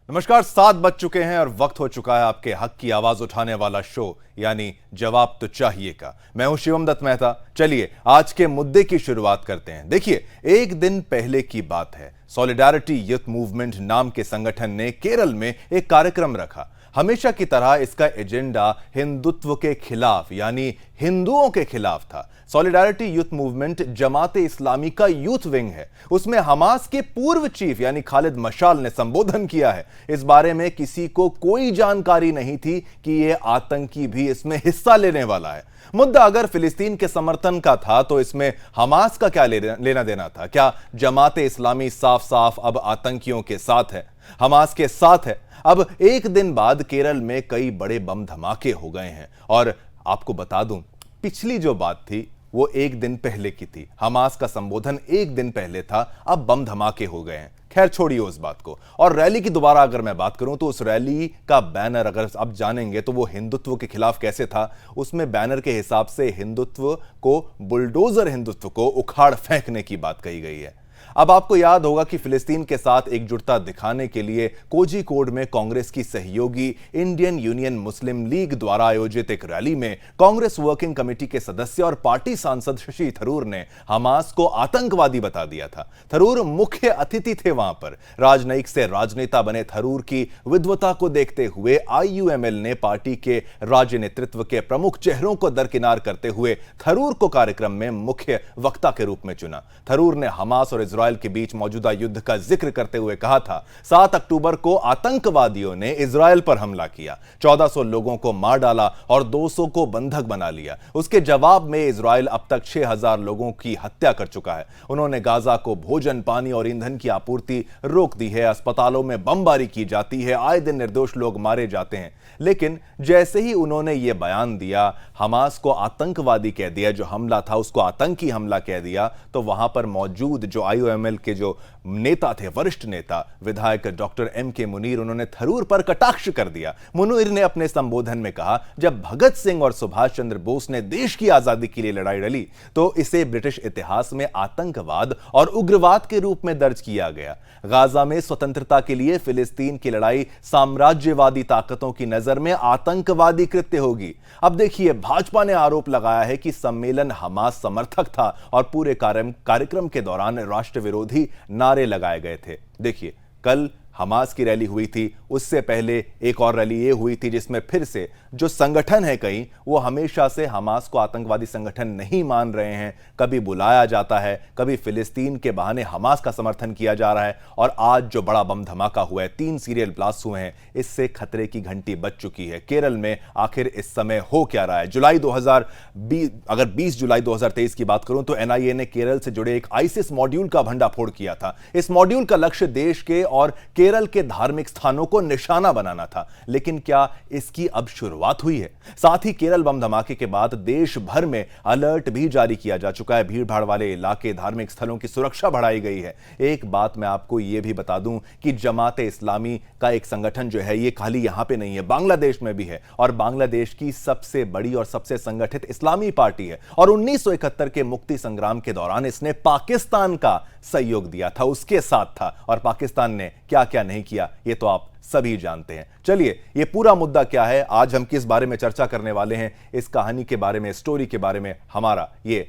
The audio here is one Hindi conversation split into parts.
नमस्कार, 7 बज चुके हैं और वक्त हो चुका है आपके हक की आवाज उठाने वाला शो यानी जवाब तो चाहिए का। मैं हूं शिवम दत्त मेहता। चलिए आज के मुद्दे की शुरुआत करते हैं। देखिए, एक दिन पहले की बात है, सॉलिडारिटी यूथ मूवमेंट नाम के संगठन ने केरल में एक कार्यक्रम रखा। हमेशा की तरह इसका एजेंडा हिंदुत्व के खिलाफ यानी हिंदुओं के खिलाफ था। सॉलिडारिटी यूथ मूवमेंट जमाते इस्लामी का यूथ विंग है। उसमें हमास के पूर्व चीफ यानी खालिद मशाल ने संबोधन किया है। इस बारे में किसी को कोई जानकारी नहीं थी कि यह आतंकी भी इसमें हिस्सा लेने वाला है। मुद्दा अगर फिलिस्तीन के समर्थन का था तो इसमें हमास का क्या लेना देना था? क्या जमाते इस्लामी साफ साफ अब आतंकियों के साथ है, हमास के साथ है? अब एक दिन बाद केरल में कई बड़े बम धमाके हो गए हैं और आपको बता दूं, पिछली जो बात थी वो एक दिन पहले की थी। हमास का संबोधन एक दिन पहले था, अब बम धमाके हो गए हैं। खैर छोड़िए उस बात को। और रैली की दोबारा अगर मैं बात करूं तो उस रैली का बैनर अगर आप जानेंगे तो वो हिंदुत्व के खिलाफ कैसे था। उसमें बैनर के हिसाब से हिंदुत्व को, बुलडोजर हिंदुत्व को उखाड़ फेंकने की बात कही गई है। अब आपको याद होगा कि फिलिस्तीन के साथ एकजुटता दिखाने के लिए कोझिकोड में कांग्रेस की सहयोगी इंडियन यूनियन मुस्लिम लीग द्वारा आयोजित एक रैली में कांग्रेस वर्किंग कमेटी के सदस्य और पार्टी सांसद शशि थरूर ने हमास को आतंकवादी बता दिया था। थरूर मुख्य अतिथि थे वहां पर। राजनयिक से राजनेता बने थरूर की विद्वता को देखते हुए आईयूएमएल ने पार्टी के राज्य नेतृत्व के प्रमुख चेहरों को दरकिनार करते हुए थरूर को कार्यक्रम में मुख्य वक्ता के रूप में चुना। थरूर ने हमास और इजराइल के बीच मौजूदा युद्ध का जिक्र करते हुए कहा था, 7 अक्टूबर को आतंकवादियों ने इजराइल पर हमला किया, 1400 लोगों को मार डाला और 200 को बंधक बना लिया। उसके जवाब में इजराइल अब तक 6000 लोगों की हत्या कर चुका है। उन्होंने गाजा को भोजन, पानी और ईंधन की आपूर्ति रोक दी है। अस्पतालों में बमबारी की जाती है, आए दिन निर्दोष लोग मारे जाते हैं। लेकिन जैसे ही उन्होंने यह बयान दिया, हमास को आतंकवादी कह दिया, जो हमला था उसको आतंकी हमला कह दिया, तो वहां पर मौजूद जो आईयूएमएल के जो नेता थे, वरिष्ठ नेता विधायक डॉक्टर एम.के. मुनीर, उन्होंने थरूर पर कटाक्ष कर दिया। मुनीर ने अपने संबोधन में कहा, जब भगत सिंह और सुभाष चंद्र बोस ने देश की आजादी के लिए लड़ाई लड़ी तो इसे ब्रिटिश इतिहास में आतंकवाद और उग्रवाद के रूप में दर्ज किया गया। गाजा में स्वतंत्रता के लिए फिलिस्तीन की लड़ाई साम्राज्यवादी ताकतों की नजर में आतंकवादी कृत्य होगी। अब देखिए, भाजपा ने आरोप लगाया है कि सम्मेलन हमास समर्थक था और पूरे कार्यक्रम के दौरान राष्ट्र विरोधी नारे लगाए गए थे। देखिए, कल हमास की रैली हुई थी, उससे पहले एक और रैली ये हुई थी जिसमें फिर से जो संगठन है कई, वो हमेशा से हमास को आतंकवादी संगठन नहीं मान रहे हैं। कभी बुलाया जाता है, कभी फिलिस्तीन के बहाने हमास का समर्थन किया जा रहा है। और आज जो बड़ा बम धमाका हुआ है, 3 सीरियल ब्लास्ट हुए हैं, इससे खतरे की घंटी बज चुकी है। केरल में आखिर इस समय हो क्या रहा है? जुलाई 2020, अगर 20 जुलाई 2023 की बात करूं तो एनआईए ने केरल से जुड़े एक आईसिस मॉड्यूल का भंडाफोड़ किया था। इस मॉड्यूल का लक्ष्य देश के और केरल के धार्मिक स्थानों को निशाना बनाना था। लेकिन क्या इसकी अब शुरुआत हुई है? साथ ही केरल बम धमाके के बाद देश भर में अलर्ट भी जारी किया जा चुका है। भीड़ भाड़ वाले इलाके, धार्मिक स्थलों की सुरक्षा बढ़ाई गई है। एक बात मैं आपको यह भी बता दूं कि जमाते इस्लामी का एक संगठन जो है, ये खाली यहां पे नहीं है, बांग्लादेश में भी है और बांग्लादेश की सबसे बड़ी और सबसे संगठित इस्लामी पार्टी है। और 1971 के मुक्ति संग्राम के दौरान इसने पाकिस्तान का सहयोग दिया था, उसके साथ था। और पाकिस्तान ने क्या क्या नहीं किया, ये तो आप सभी जानते हैं। चलिए, ये पूरा मुद्दा क्या है, आज हम किस बारे में चर्चा करने वाले हैं, इस कहानी के बारे में, स्टोरी के बारे में हमारा ये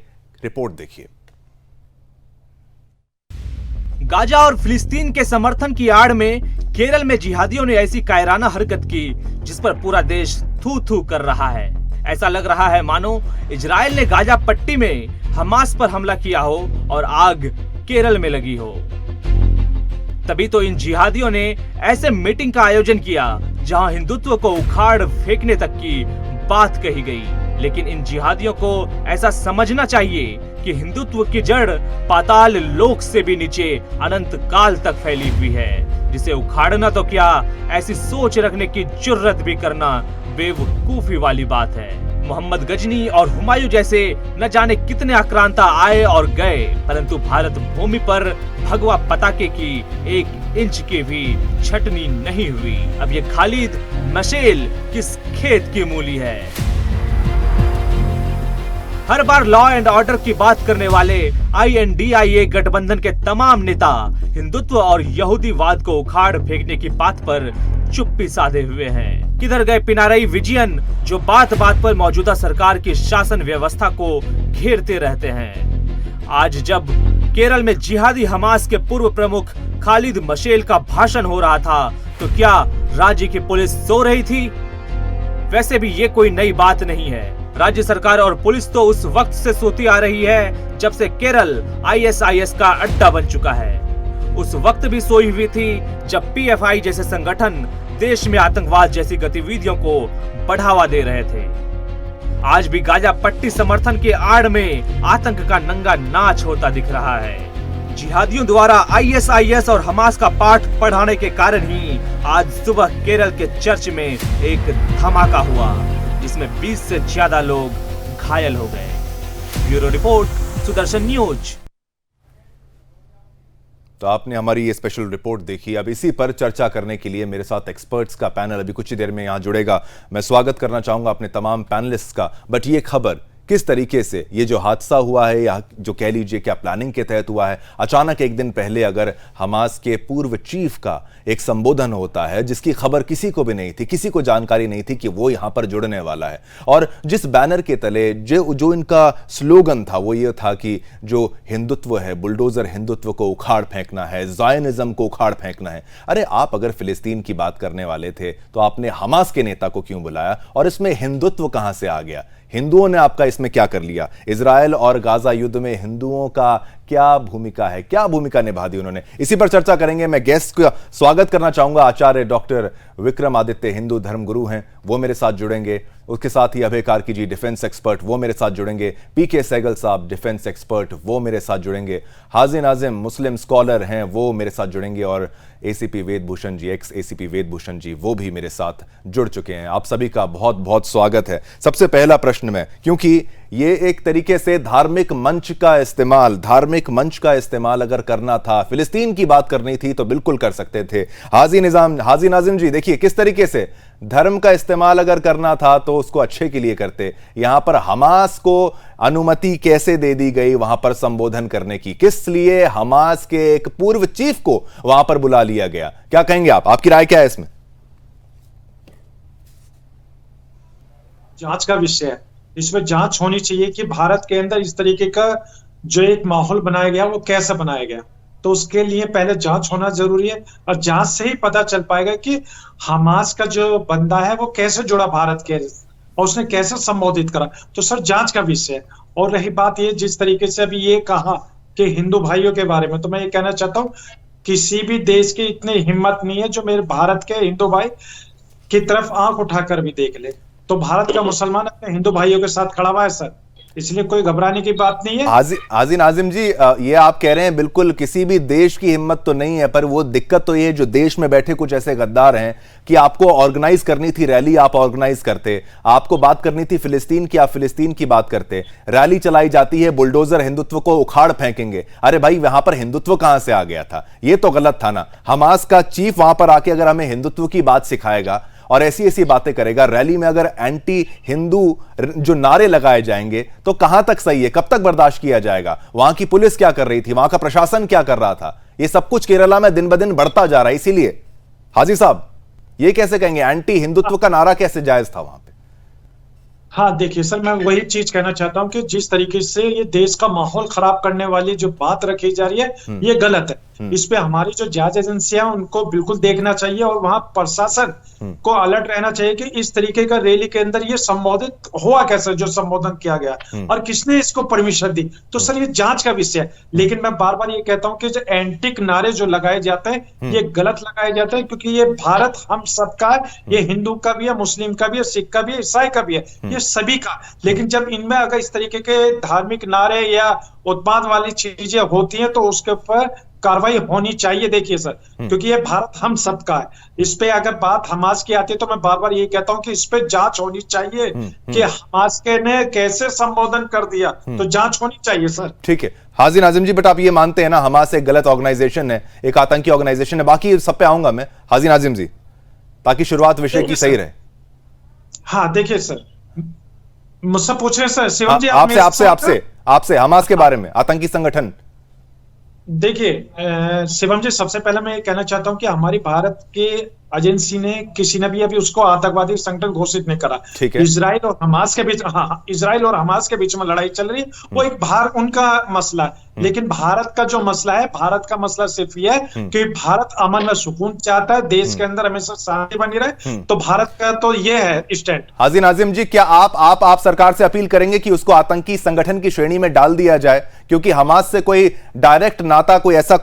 रिपोर्ट देखिए। गाजा और फिलिस्तीन के समर्थन की आड़ में केरल में जिहादियों ने ऐसी कायराना हरकत की जिस पर पूरा देश थू थू कर रहा है। ऐसा लग रहा है मानो इजराइल ने गाजा पट्टी में हमास पर हमला किया हो और आग केरल में लगी हो। तभी तो इन जिहादियों ने ऐसे मीटिंग का आयोजन किया जहां हिंदुत्व को उखाड़ फेंकने तक की बात कही गई। लेकिन इन जिहादियों को ऐसा समझना चाहिए कि हिंदुत्व की जड़ पाताल लोक से भी नीचे अनंत काल तक फैली हुई है, जिसे उखाड़ना तो क्या, ऐसी सोच रखने की जुर्रत भी करना बेवकूफी वाली बात है। मोहम्मद गजनी और हुमायूं जैसे न जाने कितने आक्रांता आए और गए, परंतु भारत भूमि पर भगवा पताके की 1 इंच की भी छटनी नहीं हुई। अब ये खालिद मशेल किस खेत की मूली है? हर बार लॉ एंड ऑर्डर की बात करने वाले INDIA गठबंधन के तमाम नेता हिंदुत्व और यहूदीवाद को उखाड़ फेंकने की बात पर चुप्पी साधे हुए हैं। किधर गए पिनाराई विजयन, जो बात बात पर मौजूदा सरकार की शासन व्यवस्था को घेरते रहते हैं। आज जब केरल में जिहादी हमास के पूर्व प्रमुख खालिद मशेल का भाषण हो रहा था, तो क्या राज्य की पुलिस सो रही थी? वैसे भी ये कोई नई बात नहीं है। राज्य सरकार और पुलिस तो उस वक्त से सोती आ रही है जब से केरल ISIS का अड्डा बन चुका है। उस वक्त भी सोई हुई थी जब PFI जैसे संगठन देश में आतंकवाद जैसी गतिविधियों को बढ़ावा दे रहे थे। आज भी गाजा पट्टी समर्थन की आड़ में आतंक का नंगा नाच होता दिख रहा है। जिहादियों द्वारा ISIS और हमास का पाठ पढ़ाने के कारण ही आज सुबह केरल के चर्च में एक धमाका हुआ, जिसमें 20 से ज्यादा लोग घायल हो गए। Bureau report, Sudarshan news. तो आपने हमारी ये स्पेशल रिपोर्ट देखी। अब इसी पर चर्चा करने के लिए मेरे साथ एक्सपर्ट्स का पैनल अभी कुछ ही देर में यहां जुड़ेगा। मैं स्वागत करना चाहूंगा अपने तमाम पैनलिस्ट का। बट ये खबर किस तरीके से, ये जो हादसा हुआ है या जो कह लीजिए क्या प्लानिंग के तहत हुआ है, अचानक एक दिन पहले अगर हमास के पूर्व चीफ का एक संबोधन होता है जिसकी खबर किसी को भी नहीं थी, किसी को जानकारी नहीं थी कि वो यहां पर जुड़ने वाला है, और जिस बैनर के तले जो इनका स्लोगन था वो ये था कि जो हिंदुत्व है, बुलडोजर हिंदुत्व को उखाड़ फेंकना है, ज़ायनिज्म को उखाड़ फेंकना है। अरे आप अगर फिलिस्तीन की बात करने वाले थे तो आपने हमास के नेता को क्यों बुलाया, और इसमें हिंदुत्व कहां से आ गया? हिंदुओं ने आपका इसमें क्या कर लिया? इजराइल और गाजा युद्ध में हिंदुओं का क्या भूमिका है, क्या भूमिका निभा दी उन्होंने? इसी पर चर्चा करेंगे। मैं गेस्ट का स्वागत करना चाहूंगा आचार्य डॉक्टर विक्रमादित्य, हिंदू धर्मगुरु हैं, वो मेरे साथ जुड़ेंगे। उसके साथ ही अभय कार्की जी, डिफेंस एक्सपर्ट, वो मेरे साथ जुड़ेंगे। PK सहगल साहब, डिफेंस एक्सपर्ट, वो मेरे साथ जुड़ेंगे। हाजी नाजिम, मुस्लिम स्कॉलर हैं, वो मेरे साथ जुड़ेंगे। और ACP वेदभूषण जी, एक्स ACP वेदभूषण जी, वो भी मेरे साथ जुड़ चुके हैं। आप सभी का बहुत बहुत स्वागत है। सबसे पहला प्रश्न में, क्योंकि ये एक तरीके से धार्मिक मंच का इस्तेमाल अगर करना था, फिलिस्तीन की बात करनी थी तो बिल्कुल कर सकते थे। हाजी नाजिम जी, देखिए किस तरीके से धर्म का इस्तेमाल अगर करना था तो उसको अच्छे के लिए करते। यहां पर हमास को अनुमति कैसे दे दी गई वहां पर संबोधन करने की? किस लिए हमास के एक पूर्व चीफ को वहां पर बुला लिया गया? क्या कहेंगे आप? आपकी राय क्या है इसमें? जांच का विषय है, इसमें जांच होनी चाहिए कि भारत के अंदर इस तरीके का जो एक माहौल बनाया गया वो कैसे बनाया गया। तो उसके लिए पहले जांच होना जरूरी है, और जांच से ही पता चल पाएगा कि हमास का जो बंदा है वो कैसे जुड़ा भारत के, और उसने कैसे संबोधित करा। तो सर जांच का विषय है। और रही बात ये, जिस तरीके से अभी ये कहा कि हिंदू भाइयों के बारे में, तो मैं ये कहना चाहता हूँ किसी भी देश की इतनी हिम्मत नहीं है जो मेरे भारत के हिंदू भाई की तरफ आंख उठाकर भी देख ले। तो भारत का मुसलमान अपने हिंदू भाइयों के साथ खड़ा हुआ है सर, इसलिए कोई घबराने की बात नहीं है। हाजी नाजिम जी, ये आप कह रहे हैं बिल्कुल किसी भी देश की हिम्मत तो नहीं है, पर वो दिक्कत तो ये है जो देश में बैठे कुछ ऐसे गद्दार हैं कि आपको ऑर्गेनाइज करनी थी रैली, आप ऑर्गेनाइज करते, आपको बात करनी थी फिलिस्तीन की, आप फिलिस्तीन की बात करते, रैली चलाई जाती है बुलडोजर हिंदुत्व को उखाड़ फेंकेंगे। अरे भाई, वहां पर हिंदुत्व कहां से आ गया था? ये तो गलत था ना। हमास का चीफ वहां पर आके अगर हमें हिंदुत्व की बात सिखाएगा और ऐसी ऐसी बातें करेगा, रैली में अगर एंटी हिंदू जो नारे लगाए जाएंगे तो कहां तक सही है, कब तक बर्दाश्त किया जाएगा? वहां की पुलिस क्या कर रही थी, वहां का प्रशासन क्या कर रहा था? ये सब कुछ केरला में दिन ब दिन बढ़ता जा रहा है। इसीलिए हाजी साहब, ये कैसे कहेंगे एंटी हिंदुत्व का नारा कैसे जायज था वहां पे? हाँ देखिए सर, मैं वही चीज कहना चाहता हूँ कि जिस तरीके से ये देश का माहौल खराब करने वाली जो बात रखी जा रही है ये गलत है। इस पे हमारी जो जांच एजेंसियां उनको बिल्कुल देखना चाहिए, और वहां प्रशासन को अलर्ट रहना चाहिए कि इस तरीके का रैली के अंदर ये संबोधित हुआ कैसे, जो संबोधन किया गया, और किसने इसको परमिशन दी। तो सर ये जांच का विषय है। लेकिन मैं बार बार ये कहता हूँ कि जो एंटिक नारे जो लगाए जाते हैं ये गलत लगाए जाते हैं, क्योंकि ये भारत हम सबका है, ये हिंदू का भी है, मुस्लिम का भी है, सिख का भी है, ईसाई का भी है, ये सभी का। लेकिन जब इनमें अगर इस तरीके के धार्मिक नारे या उत्पाद वाली चीजें होती हैं तो उसके ऊपर कार्रवाई होनी चाहिए। देखिए सर, क्योंकि ये भारत हम सबका है। इस पे अगर बात हमास की आती है तो मैं बार बार ये कहता हूं कि इस पे जांच होनी चाहिए कि हमास के ने कैसे संबोधन कर दिया, तो जांच होनी चाहिए सर। ठीक है हाजी नाजिम जी, बट आप ये मानते हैं ना हमास एक गलत ऑर्गेनाइजेशन है, एक आतंकी ऑर्गेनाइजेशन है? बाकी सब पे आऊंगा मैं हाजी नाजिम जी, ताकि शुरुआत विषय की सही रहे। हाँ देखिए सर, मुझसे पूछ रहे हैं सर शिवम जी, आप आपसे मेरे आपसे से आपसे आपसे हमास के बारे में, आतंकी संगठन। देखिए शिवम जी, सबसे पहले मैं ये कहना चाहता हूं कि हमारी भारत के एजेंसी ने किसी ने भी अभी उसको आतंकवादी संगठन घोषित नहीं करा। ठीक है। इजराइल और हमास के बीच, हाँ, इजराइल और हमास के बीच में लड़ाई चल रही है, वो एक भारत उनका मसला है। लेकिन भारत का जो मसला है, भारत का मसला सिर्फ ये है कि भारत अमन में सुकून चाहता है, देश के अंदर हमेशा शांति बनी रहे। तो भारत का तो ये है स्टैंड। हाजी नाजिम जी, क्या आप सरकार से अपील करेंगे कि उसको आतंकी संगठन की श्रेणी में डाल दिया जाए, क्योंकि हमास से कोई डायरेक्ट नाता, कोई ऐसा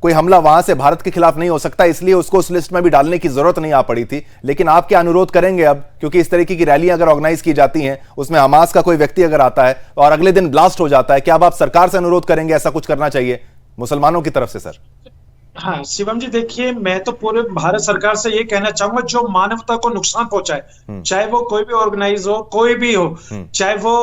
कोई हमला वहां से भारत के खिलाफ नहीं हो सकता, इसलिए उसको उस लिस्ट में भी डालने की जरूरत नहीं आ पड़ी थी। लेकिन आप क्या अनुरोध करेंगे अब, क्योंकि इस तरीके की रैलियां अगर ऑर्गेनाइज की जाती हैं, उसमें हमास का कोई व्यक्ति अगर आता है और अगले दिन ब्लास्ट हो जाता है, क्या अब आप सरकार से अनुरोध करेंगे ऐसा कुछ करना चाहिए मुसलमानों की तरफ से? सर हाँ शिवम जी, देखिए मैं तो पूरे भारत सरकार से ये कहना चाहूंगा, जो मानवता को नुकसान पहुंचाए, चाहे वो कोई भी ऑर्गेनाइज हो, कोई भी हो, चाहे वो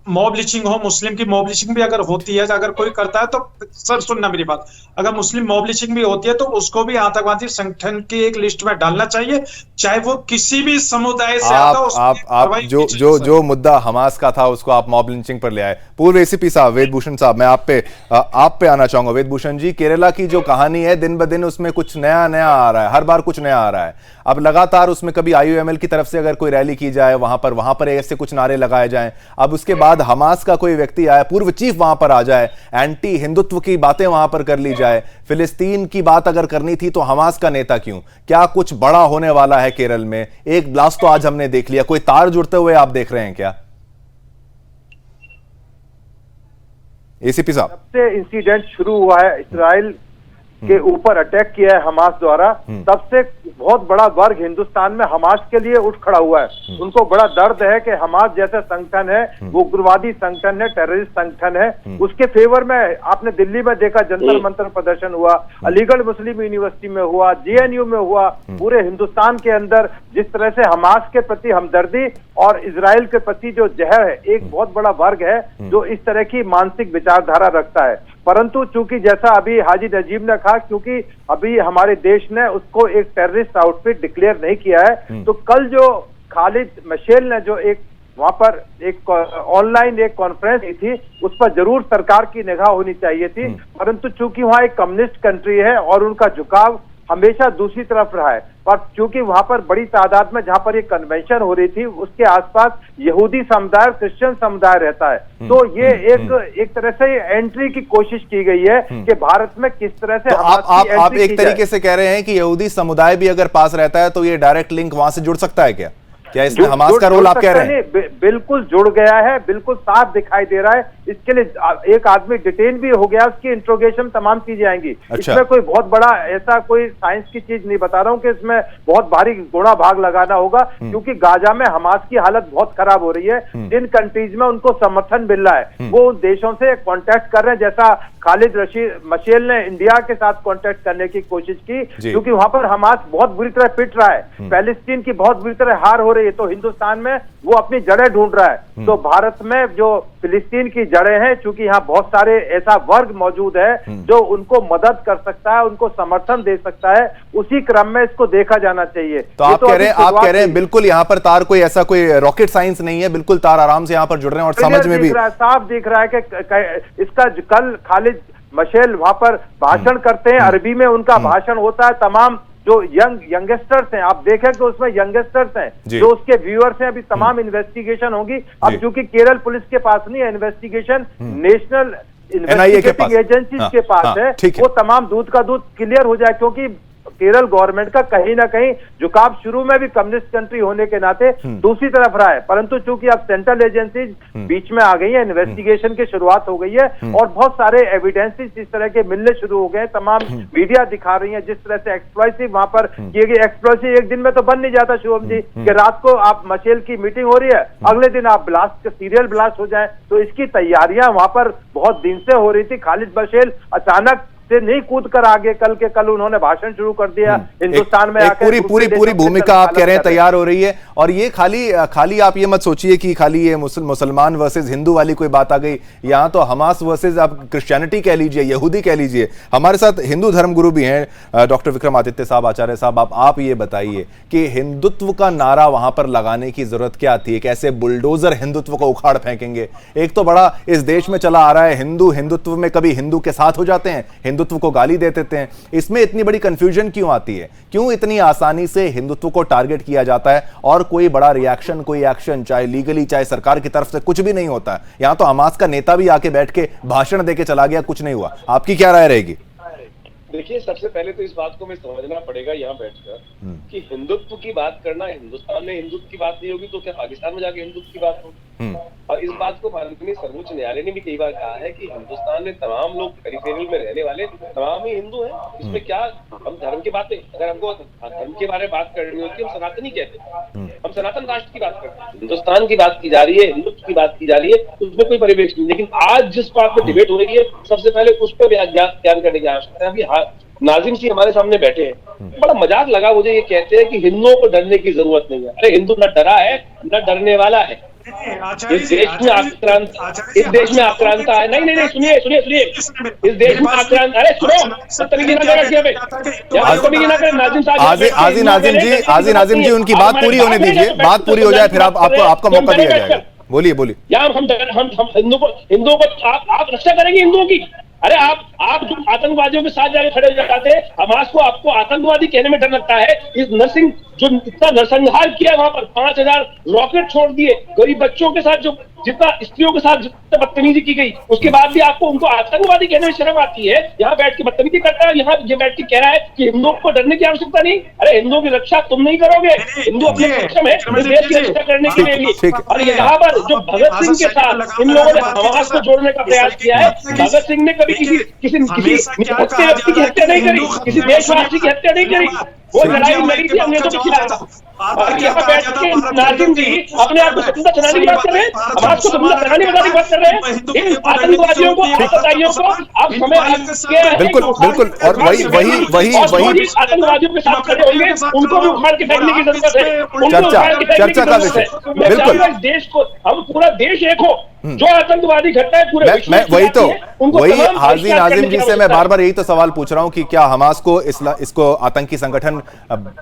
मॉब लिंचिंग हो, मुस्लिम की मॉब लिंचिंग भी अगर होती है, अगर कोई करता है तो सर सुनना मेरी बात, अगर मुस्लिम मॉब लिंचिंग भी होती है तो उसको भी आतंकवादी संगठन की एक लिस्ट में डालना चाहिए, चाहे वो किसी भी समुदाय से आता हो। आप जो मुद्दा हमास का था उसको आप मॉब लिंचिंग पर ले आए। पूर्व एसीपी साहब वेद भूषण साहब, मैं आप पे आना चाहूंगा। वेद भूषण जी, केरला की जो कहानी है दिन ब दिन उसमें कुछ नया आ रहा है, हर बार कुछ नया आ रहा है। अब लगातार उसमें कभी आईयूएमएल की तरफ से अगर कोई रैली की जाए, वहां पर ऐसे कुछ नारे लगाए जाएं, अब उसके बाद हमास का कोई व्यक्ति आए, पूर्व चीफ वहां पर आ जाए, एंटी हिंदुत्व की बातें वहां पर कर ली जाए, फिलिस्तीन की बात अगर करनी थी तो हमास का नेता क्यों? क्या कुछ बड़ा होने वाला है केरल में? एक ब्लास्ट तो आज हमने देख लिया, कोई तार जुड़ते हुए आप देख रहे हैं क्या एसीपी साहब? जब से इंसिडेंट शुरू हुआ है, इजराइल के ऊपर अटैक किया है हमास द्वारा, तब से बहुत बड़ा वर्ग हिंदुस्तान में हमास के लिए उठ खड़ा हुआ है। उनको बड़ा दर्द है कि हमास जैसा संगठन है, वो उग्रवादी संगठन है, टेररिस्ट संगठन है, उसके फेवर में आपने दिल्ली में देखा जंतर मंतर प्रदर्शन हुआ, अलीगढ़ मुस्लिम यूनिवर्सिटी में हुआ, जेएनयू में हुआ, पूरे हिंदुस्तान के अंदर जिस तरह से हमास के प्रति हमदर्दी और इजराइल के प्रति जो जहर है, एक बहुत बड़ा वर्ग है जो इस तरह की मानसिक विचारधारा रखता है। परंतु चूंकि जैसा अभी हाजी नजीब ने कहा, क्योंकि अभी हमारे देश ने उसको एक टेररिस्ट आउटफिट डिक्लेयर नहीं किया है, तो कल जो खालिद मशेल ने जो एक वहां पर एक ऑनलाइन एक कॉन्फ्रेंस की थी, उस पर जरूर सरकार की निगाह होनी चाहिए थी। परंतु चूंकि वहां एक कम्युनिस्ट कंट्री है और उनका झुकाव हमेशा दूसरी तरफ रहा है, पर चूंकि वहां पर बड़ी तादाद में जहां पर ये कन्वेंशन हो रही थी, उसके आसपास यहूदी समुदाय, क्रिश्चियन समुदाय रहता है, तो ये एक तरह से एंट्री की कोशिश की गई है कि भारत में किस तरह से तो आप एक तरीके से कह रहे हैं कि यहूदी समुदाय भी अगर पास रहता है तो ये डायरेक्ट लिंक वहां से जुड़ सकता है क्या इसमें हमास का रोल आप कह रहे हैं? बिल्कुल जुड़ गया है, बिल्कुल साफ दिखाई दे रहा है। इसके लिए एक आदमी डिटेन भी हो गया, उसकी इंट्रोगेशन तमाम की जाएंगी। अच्छा। इसमें कोई बहुत बड़ा ऐसा कोई साइंस की चीज नहीं बता रहा हूं कि इसमें बहुत भारी गुणा भाग लगाना होगा, क्योंकि गाजा में हमास की हालत बहुत खराब हो रही है। जिन कंट्रीज में उनको समर्थन मिल रहा है वो उन देशों से कॉन्टेक्ट कर रहे हैं, जैसा खालिद मशेल ने इंडिया के साथ कॉन्टेक्ट करने की कोशिश की, क्योंकि वहां पर हमास बहुत बुरी तरह पिट रहा है, पैलेस्टीन की बहुत बुरी तरह हार हो रही है, तो हिंदुस्तान में वो अपनी जड़ें ढूंढ रहा है। तो भारत में जो फिलिस्तीन की जड़ें हैं, चूंकि यहाँ बहुत सारे ऐसा वर्ग मौजूद है जो उनको मदद कर सकता है, उनको समर्थन दे सकता है, उसी क्रम में इसको देखा जाना चाहिए। तो आप कह रहे हैं बिल्कुल यहाँ पर तार कोई ऐसा कोई रॉकेट साइंस नहीं है, बिल्कुल तार आराम से यहाँ पर जुड़ रहे हैं और समझ में भी साफ दिख रहा है कि इसका कल खालिद मशेल वहां पर भाषण करते हैं, अरबी में उनका भाषण होता है, तमाम जो यंगस्टर्स हैं, आप देखें कि उसमें यंगस्टर्स हैं जो उसके व्यूअर्स हैं, अभी तमाम इन्वेस्टिगेशन होगी। अब चूंकि केरल पुलिस के पास नहीं है इन्वेस्टिगेशन, नेशनल इन्वेस्टिगेटिंग एजेंसीज के पास है, वो तमाम दूध का दूध क्लियर हो जाए, क्योंकि केरल गवर्नमेंट का कहीं ना कहीं झुकाव शुरू में भी कम्युनिस्ट कंट्री होने के नाते दूसरी तरफ रहा है, परंतु चूंकि अब सेंट्रल एजेंसीज बीच में आ गई है, इन्वेस्टिगेशन की शुरुआत हो गई है और बहुत सारे एविडेंसेस इस तरह के मिलने शुरू हो गए, तमाम मीडिया दिखा रही है जिस तरह से एक्सप्लोसिव वहां पर किए गए। एक्सप्लोसिव एक दिन में तो बन नहीं जाता शुभम जी, कि रात को आप मशेल की मीटिंग हो रही है, अगले दिन आप ब्लास्ट सीरियल ब्लास्ट हो जाए, तो इसकी तैयारियां वहां पर बहुत दिन से हो रही थी। खालिद मशेल अचानक से नहीं कूद कर आगे कल के कल उन्होंने भाषण शुरू कर दिया हिंदुस्तान में आकर पूरी भूमिका आप कह रहे हैं तैयार हो रही है। और ये खाली आप ये मत सोचिए कि खाली ये मुसलमान वर्सेस हिंदू वाली कोई बात आ गई। यहाँ तो हमास वर्सेस आप क्रिश्चियनिटी कह लीजिए, यहूदी कह लीजिए। हमारे साथ हिंदू धर्मगुरु भी हैं डॉक्टर विक्रमादित्य साहब, आचार्य साहब। आप ये बताइए कि हिंदुत्व का नारा वहां पर लगाने की जरूरत क्या थी? कैसे बुलडोजर हिंदुत्व को उखाड़ फेंकेंगे? एक तो बड़ा इस देश में चला आ रहा है हिंदुत्व में कभी हिंदू के साथ हो जाते हैं, हिंदुत्व को गाली दे देते हैं। इसमें इतनी बड़ी कंफ्यूजन क्यों आती है? क्यों इतनी आसानी से हिंदुत्व को टारगेट किया जाता है और कोई बड़ा रिएक्शन, कोई एक्शन, चाहे लीगली चाहे सरकार की तरफ से, कुछ भी नहीं होता है? यहां तो हमास का नेता भी आके बैठ के भाषण देके चला गया, कुछ नहीं हुआ। आपकी क्या राय रहेगी? देखिए, सबसे पहले तो इस बात को हमें समझना पड़ेगा यहाँ बैठकर कि हिंदुत्व की बात करना, हिंदुस्तान में हिंदुत्व की बात नहीं होगी तो क्या पाकिस्तान में जाके हिंदुत्व की बात होगी? और इस बात को माननीय सर्वोच्च न्यायालय ने भी कई बार कहा है कि हिंदुस्तान में तमाम लोग पेरिफेरल में रहने वाले तमाम ही हिंदू हैं। इसमें क्या, हम धर्म की बात, अगर हमको धर्म के बारे में बात करनी होती है, हम सनातनी कहते हैं, हम सनातन राष्ट्र की बात करते हैं। हिंदुस्तान की बात की जा रही है, हिंदुत्व की बात की जा रही है, उसमें कोई परिवेश नहीं। लेकिन आज जिस बात पर डिबेट हो रही है, सबसे पहले उस पर ज्ञान करने की आवश्यकता है। अभी नाजिम जी हमारे सामने बैठे हैं, बड़ा मजाक लगा मुझे, ये कहते हैं कि हिंदुओं को डरने की जरूरत नहीं है। अरे हिंदू न डरा है न डरने वाला है। इस देश में आक्रांता है। नहीं, सुनिए, इस देश में आक्रांत, अरे सुनो, तरीके ना करें नाजिम साहब। आजी नाजिम जी उनकी बात पूरी होने दीजिए, बात पूरी हो जाए फिर आपको मौका दिया जाएगा। बोलिए। यार हम हिंदुओं को आप रक्षा करेंगे हिंदुओं की? अरे आप जो आतंकवादियों के साथ जाके खड़े हो जाते हैं, हमास को आपको आतंकवादी कहने में डर लगता है। इस नरसिंह जो इतना नरसंहार किया, वहां पर 5000 रॉकेट छोड़ दिए, गरीब बच्चों के साथ जो जितना स्त्रियों के साथ जितना बदतमीजी की गई, उसके बाद भी आपको उनको आतंकवादी कहने में शर्म आती है। यहाँ बैठ के बदतमीजी करता है, यहाँ ये बैठ के कह रहा है कि हिंदुओं को डरने की आवश्यकता नहीं। अरे हिंदुओं की रक्षा तुम नहीं करोगे, हिंदू अपने सक्षम है देश की रक्षा करने के लिए भी। और यहाँ पर जो भगत सिंह के साथ इन लोगों ने हमास को जोड़ने का प्रयास किया है, भगत सिंह ने कभी किसी व्यक्ति की हत्या नहीं करी, किसी देशवासी की हत्या नहीं करी, वो लड़ाई लड़ी थी अंग्रेजों के खिलाफ। और यहाँ बैठ के नाजिम जी अपने आप को स्वतंत्रता सेनानी की बात कर रहे हैं, हमास को स्वतंत्रता सेनानी बनाने की बात कर रहे हैं। इन आतंकवादियों को, आतंकवादियों को आप समय बिल्कुल। और वही आतंकवादियों के साथ खड़े होंगे, उनको भी उखाड़ के फेंकने की जरूरत है। चर्चा का विषय बिल्कुल। देश को, हम पूरा देश एक हो, जो आतंकवादी घटना है पूरे वही हाजी नाजिम जी से मैं बार यही तो सवाल पूछ रहा हूं कि क्या हमास को इसको आतंकी संगठन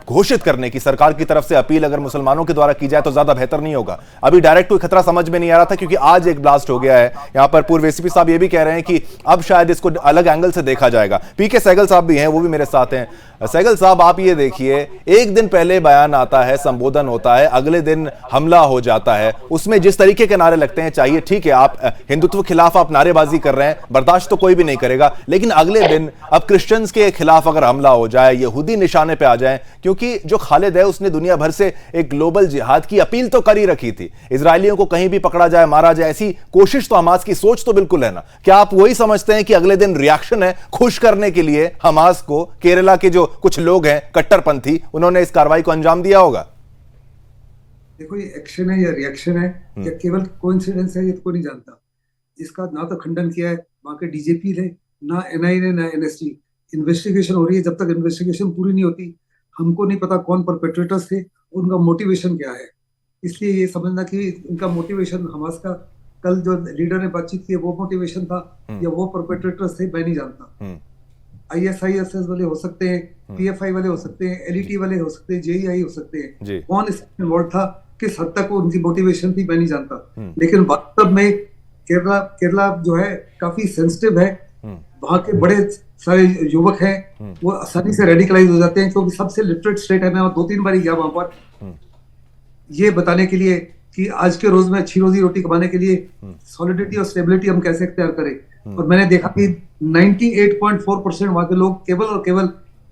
घोषित करने की सरकार की तरफ से अपील अगर मुसलमानों के द्वारा की जाए तो ज्यादा बेहतर नहीं होगा? अभी डायरेक्ट कोई खतरा समझ में नहीं आ रहा था, क्योंकि आज एक ब्लास्ट हो गया है। यहां पर पूर्व एसीपी साहब ये भी कह रहे हैं कि अब शायद इसको अलग एंगल से देखा जाएगा। पीके सहगल साहब भी हैं, वो भी मेरे साथ हैं। सहगल साहब, आप ये देखिए, एक दिन पहले बयान आता है, संबोधन होता है, अगले दिन हमला हो जाता है। उसमें जिस तरीके के नारे लगते हैं, चाहिए ठीक है आप हिंदुत्व खिलाफ आप नारेबाजी कर रहे हैं, बर्दाश्त तो कोई भी नहीं करेगा, लेकिन अगले दिन अब क्रिश्चियंस के खिलाफ अगर हमला हो जाए, यहूदी निशाने पे आ जाए, क्योंकि जो खालिद है उसने दुनिया भर से एक ग्लोबल जिहाद की अपील तो कर ही रखी थी, इजरायलियों को कहीं भी पकड़ा जाए, मारा जाए, ऐसी कोशिश तो हमास की सोच तो बिल्कुल है ना। क्या आप वही समझते हैं कि अगले दिन रिएक्शन है खुश करने के लिए हमास को? केरला के जो कुछ लोग हैं कट्टरपंथी, उन्होंने इस कार्रवाई को अंजाम दिया होगा? देखो, ये एक्शन है या रिएक्शन है या केवल कोइंसिडेंस है, ये तो कोई नहीं जानता। इसका ना तो खंडन किया है वहां के डीजीपी ने, ना एनआईए ने, ना एनएसटी। इन्वेस्टिगेशन हो रही है, जब तक इन्वेस्टिगेशन पूरी नहीं होती हमको नहीं पता कौन परपेट्रेटर्स थे, उनका मोटिवेशन क्या है। इसलिए ये समझना कि इनका मोटिवेशन हमास का कल जो लीडर ने बातचीत की वो मोटिवेशन था या वो परपेट्रेटर्स थे, मैं नहीं जानता। ISIS वाले हो सकते हैं, PFI वाले हो सकते हैं, LET वाले हो सकते हैं, JEI हो सकते हैं। कौन इसमें इन्वॉल्व था, किस हद तक उनकी मोटिवेशन थी, मैं नहीं जानता। लेकिन वास्तव में केरला जो है काफी सेंसिटिव है। वहां के बड़े सारे युवक हैं, वो आसानी से रेडिकलाइज हो जाते हैं, क्योंकि सबसे लिटरेट स्टेट है। मैं 2-3 बार गया वहां पर ये बताने के लिए कि आज के रोज में अच्छी रोजी रोटी कमाने के लिए सॉलिडिटी और स्टेबिलिटी हम कैसे इख्तियार करें। और मैंने देखा कि 98.4% वहां के लोग केवल और केवल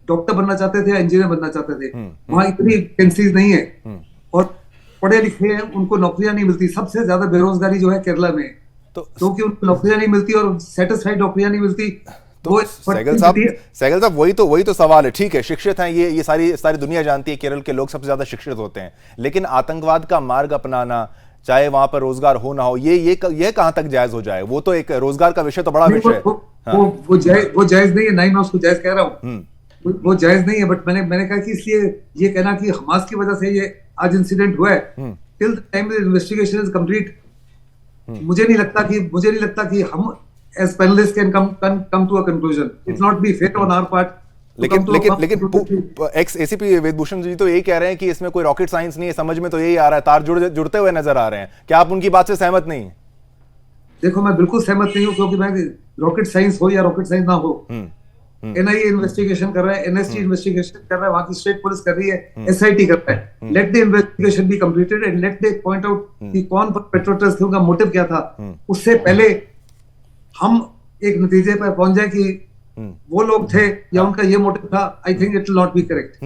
डॉक्टर बनना चाहते थे या इंजीनियर बनना चाहते थे। वहां इतनी वैकेंसीज नहीं है और पढ़े लिखे हैं, उनको नौकरियां नहीं मिलती। सबसे ज्यादा बेरोजगारी जो है केरला में, क्योंकि उनको नौकरियां नहीं मिलती और सेटिस्फाइड नौकरियां नहीं मिलती। तो सहगल साहब वही तो सवाल है। ठीक है, शिक्षित हैं, ये सारी दुनिया जानती है केरल के लोग सबसे ज्यादा शिक्षित होते हैं, लेकिन आतंकवाद का मार्ग अपनाना, चाहे वहां पर रोजगार हो ना हो, ये कहां तक जायज हो जाए? वो तो एक रोजगार का विषय तो बड़ा विषय है। हाँ। वो जायज नहीं है, ना ही मैं उसको जायज कह रहा हूँ, वो जायज नहीं है, बट मैंने कहा कि इसलिए ये कहना कि हमास की वजह से ये आज इंसिडेंट हुआ है, till the time the investigation is complete, मुझे नहीं लगता कि हम as panelist can come to a conclusion. It not be fair on our part. लेकिन एक्स एसीपी वेदभूषण जी तो यही कह रहे हैं कि इसमें कोई रॉकेट साइंस नहीं है, समझ में तो यही आ रहा है, तार जुड़ते हुए नजर आ रहे हैं. क्या आप उनकी बात से सहमत नहीं है? देखो, मैं बिल्कुल सहमत नहीं हूँ, क्योंकि मैं रॉकेट साइंस हो या रॉकेट साइंस ना हो, एनआईए इन्वेस्टिगेशन कर रहा है, एनएसटी इन्वेस्टिगेशन कर रहा है, वहां की स्टेट पुलिस कर रही है, एसआईटी कर रहा है. Let the investigation be completed and let they point out कि कौन पेट्रोटर्स थे, उनका मोटिव क्या था. उससे पहले हम एक नतीजे पर पहुंच जाए कि वो लोग थे या उनका ये मोटिव था, I think it will not be correct.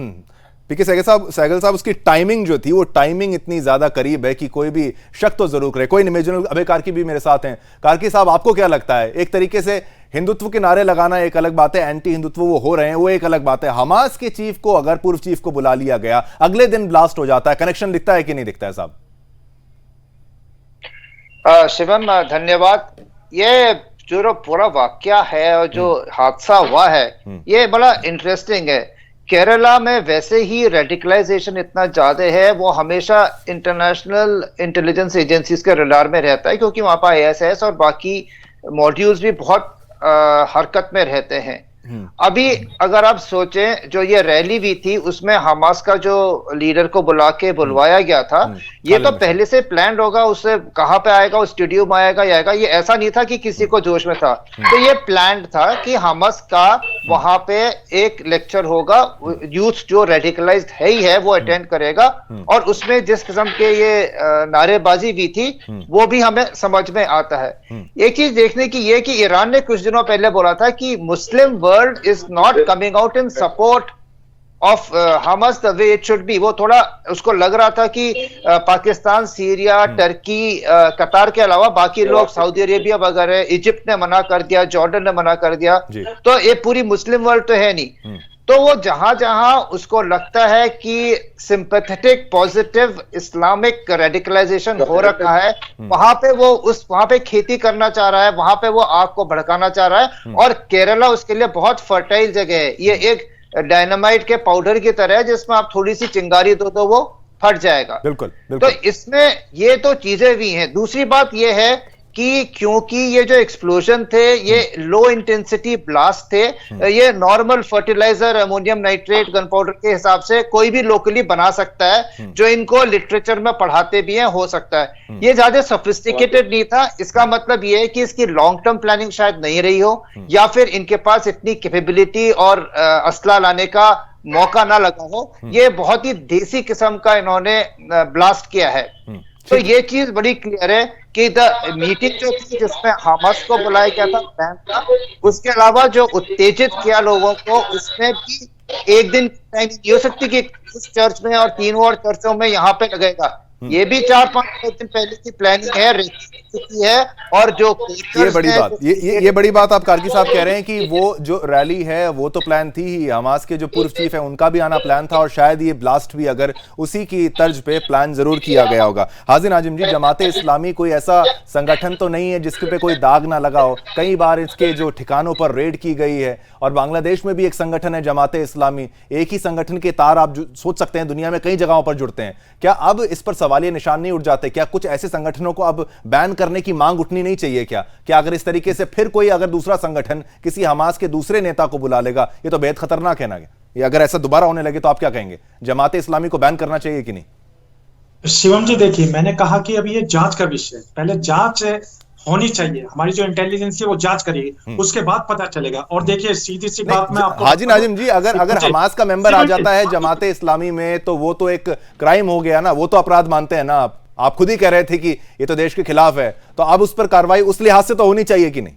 PK Sehgal साहब, उसकी टाइमिंग जो थी, वो टाइमिंग इतनी ज्यादा करीब है कि कोई भी शक तो जरूर करे. कोई निमेजन अभय कार्की भी मेरे साथ हैं. कार्की साहब, आपको क्या लगता है? एक तरीके से हिंदुत्व के नारे लगाना एक अलग बात है, एंटी हिंदुत्व वो हो रहे हैं, वो एक अलग बात है. हमास के चीफ को, अगर पूर्व चीफ को बुला लिया गया, अगले दिन ब्लास्ट हो जाता है, कनेक्शन दिखता है कि नहीं दिखता है साहब? शिवम, धन्यवाद. ये जो पूरा वाकया है और जो हादसा हुआ है, ये बड़ा इंटरेस्टिंग है. केरला में वैसे ही रेडिकलाइजेशन इतना ज्यादा है, वो हमेशा इंटरनेशनल इंटेलिजेंस एजेंसीज के रडार में रहता है, क्योंकि वहां पर आईएसआईएस और बाकी मॉड्यूल्स भी बहुत हरकत में रहते हैं. अभी अगर आप सोचें, जो ये रैली भी थी, उसमें हमास का जो लीडर को बुलवाया गया था, ये तो पहले से प्लान होगा, उससे कहाँ पे आएगा, उस स्टूडियो में आएगा या आएगा, ये ऐसा नहीं था कि किसी को जोश में था. तो ये प्लान था कि हमास का वहां पे एक लेक्चर होगा, यूथ जो रेडिकलाइज्ड है ही है वो अटेंड करेगा, और उसमें जिस किस्म के ये नारेबाजी भी थी, वो भी हमें समझ में आता है. एक चीज देखने की ये कि ईरान ने कुछ दिनों पहले बोला था कि मुस्लिम world is not coming out in support of Hamas the way it should be. वो थोड़ा उसको लग रहा था कि पाकिस्तान, सीरिया, टर्की, कतार के अलावा बाकी लोग, सऊदी अरेबिया वगैरह, इजिप्ट ने मना कर दिया, जॉर्डन ने मना कर दिया, तो ये पूरी मुस्लिम वर्ल्ड तो है नहीं. तो वो जहां उसको लगता है कि सिंपैथेटिक पॉजिटिव इस्लामिक रेडिकलाइजेशन हो रखा है, वहां पे खेती करना चाह रहा है, वहां पे वो आग को भड़काना चाह रहा है. और केरला उसके लिए बहुत फर्टाइल जगह है. ये एक डायनामाइट के पाउडर की तरह है, जिसमें आप थोड़ी सी चिंगारी दो तो वो फट जाएगा. बिल्कुल. तो इसमें ये तो चीजें भी हैं. दूसरी बात ये है कि क्योंकि ये जो एक्सप्लोजन थे, ये लो इंटेंसिटी ब्लास्ट थे, ये normal fertiliser, ammonium nitrate, gunpowder के हिसाब से कोई भी लोकली बना सकता है, जो इनको लिटरेचर में पढ़ाते भी हैं, हो सकता है. ये ज्यादा सोफिस्टिकेटेड नहीं था. इसका मतलब ये है कि इसकी लॉन्ग टर्म प्लानिंग शायद नहीं रही हो, या फिर इनके पास इतनी कैपेबिलिटी और असला लाने का मौका ना लगा हो. ये बहुत ही देसी किस्म का इन्होंने ब्लास्ट किया है. तो ये चीज बड़ी क्लियर है कि द मीटिंग जो थी, जिसमें हमास को बुलाया गया था, प्लान था, उसके अलावा जो उत्तेजित किया लोगों को, उसमें भी एक दिन टाइम नहीं हो सकती कि उस चर्च में और 3 और चर्चों में यहाँ पे लगेगा. ये भी 4-5 दिन पहले की प्लानिंग है, है. और जो ये बड़ी बात, ये बड़ी बात आप कार्की साहब कह रहे हैं कि वो जो रैली है वो तो प्लान थी ही. हमास के जो पूर्व चीफ है, उनका भी आना प्लान था, और शायद ये ब्लास्ट भी अगर उसी की तर्ज पे प्लान जरूर किया गया होगा. हाजी नाजिम जी, जमाते इस्लामी कोई ऐसा संगठन तो नहीं है जिसके पे कोई दाग ना लगा हो. कई बार इसके जो ठिकानों पर रेड की गई है, और बांग्लादेश में भी एक संगठन है जमाते इस्लामी. एक ही संगठन के तार आप सोच सकते हैं दुनिया में कई जगहों पर जुड़ते हैं. क्या अब इस पर सवालिया निशान नहीं उठ जाते? क्या कुछ ऐसे संगठनों को अब बैन करने की मांग उठनी नहीं चाहिए? क्या अगर इस तरीके से फिर कोई अगर दूसरा संगठन किसी हमास के दूसरे नेता को बुला लेगा, ये तो बेहद खतरनाक है ना. ये अगर ऐसा दोबारा होने लगे तो आप क्या कहेंगे? जमाते इस्लामी को बैन करना चाहिए कि नहीं? शिवम जी, देखिए, मैंने कहा कि अभी ये जांच का विषय है. पहले जांच होनी चाहिए, हमारी जो इंटेलिजेंस है वो जांच करेगी, उसके बाद पता चलेगा. और देखिए, सीधी सी बात मैं आपको, हाजी नाजिम जी, अगर हमास का मेंबर आ जाता है जमाते इस्लामी में, तो वो तो एक क्राइम हो गया ना, वो तो अपराध मानते हैं ना आप खुद ही कह रहे थे कि ये तो देश के खिलाफ है. तो अब उस पर कार्रवाई उस लिहाज से तो होनी चाहिए कि नहीं?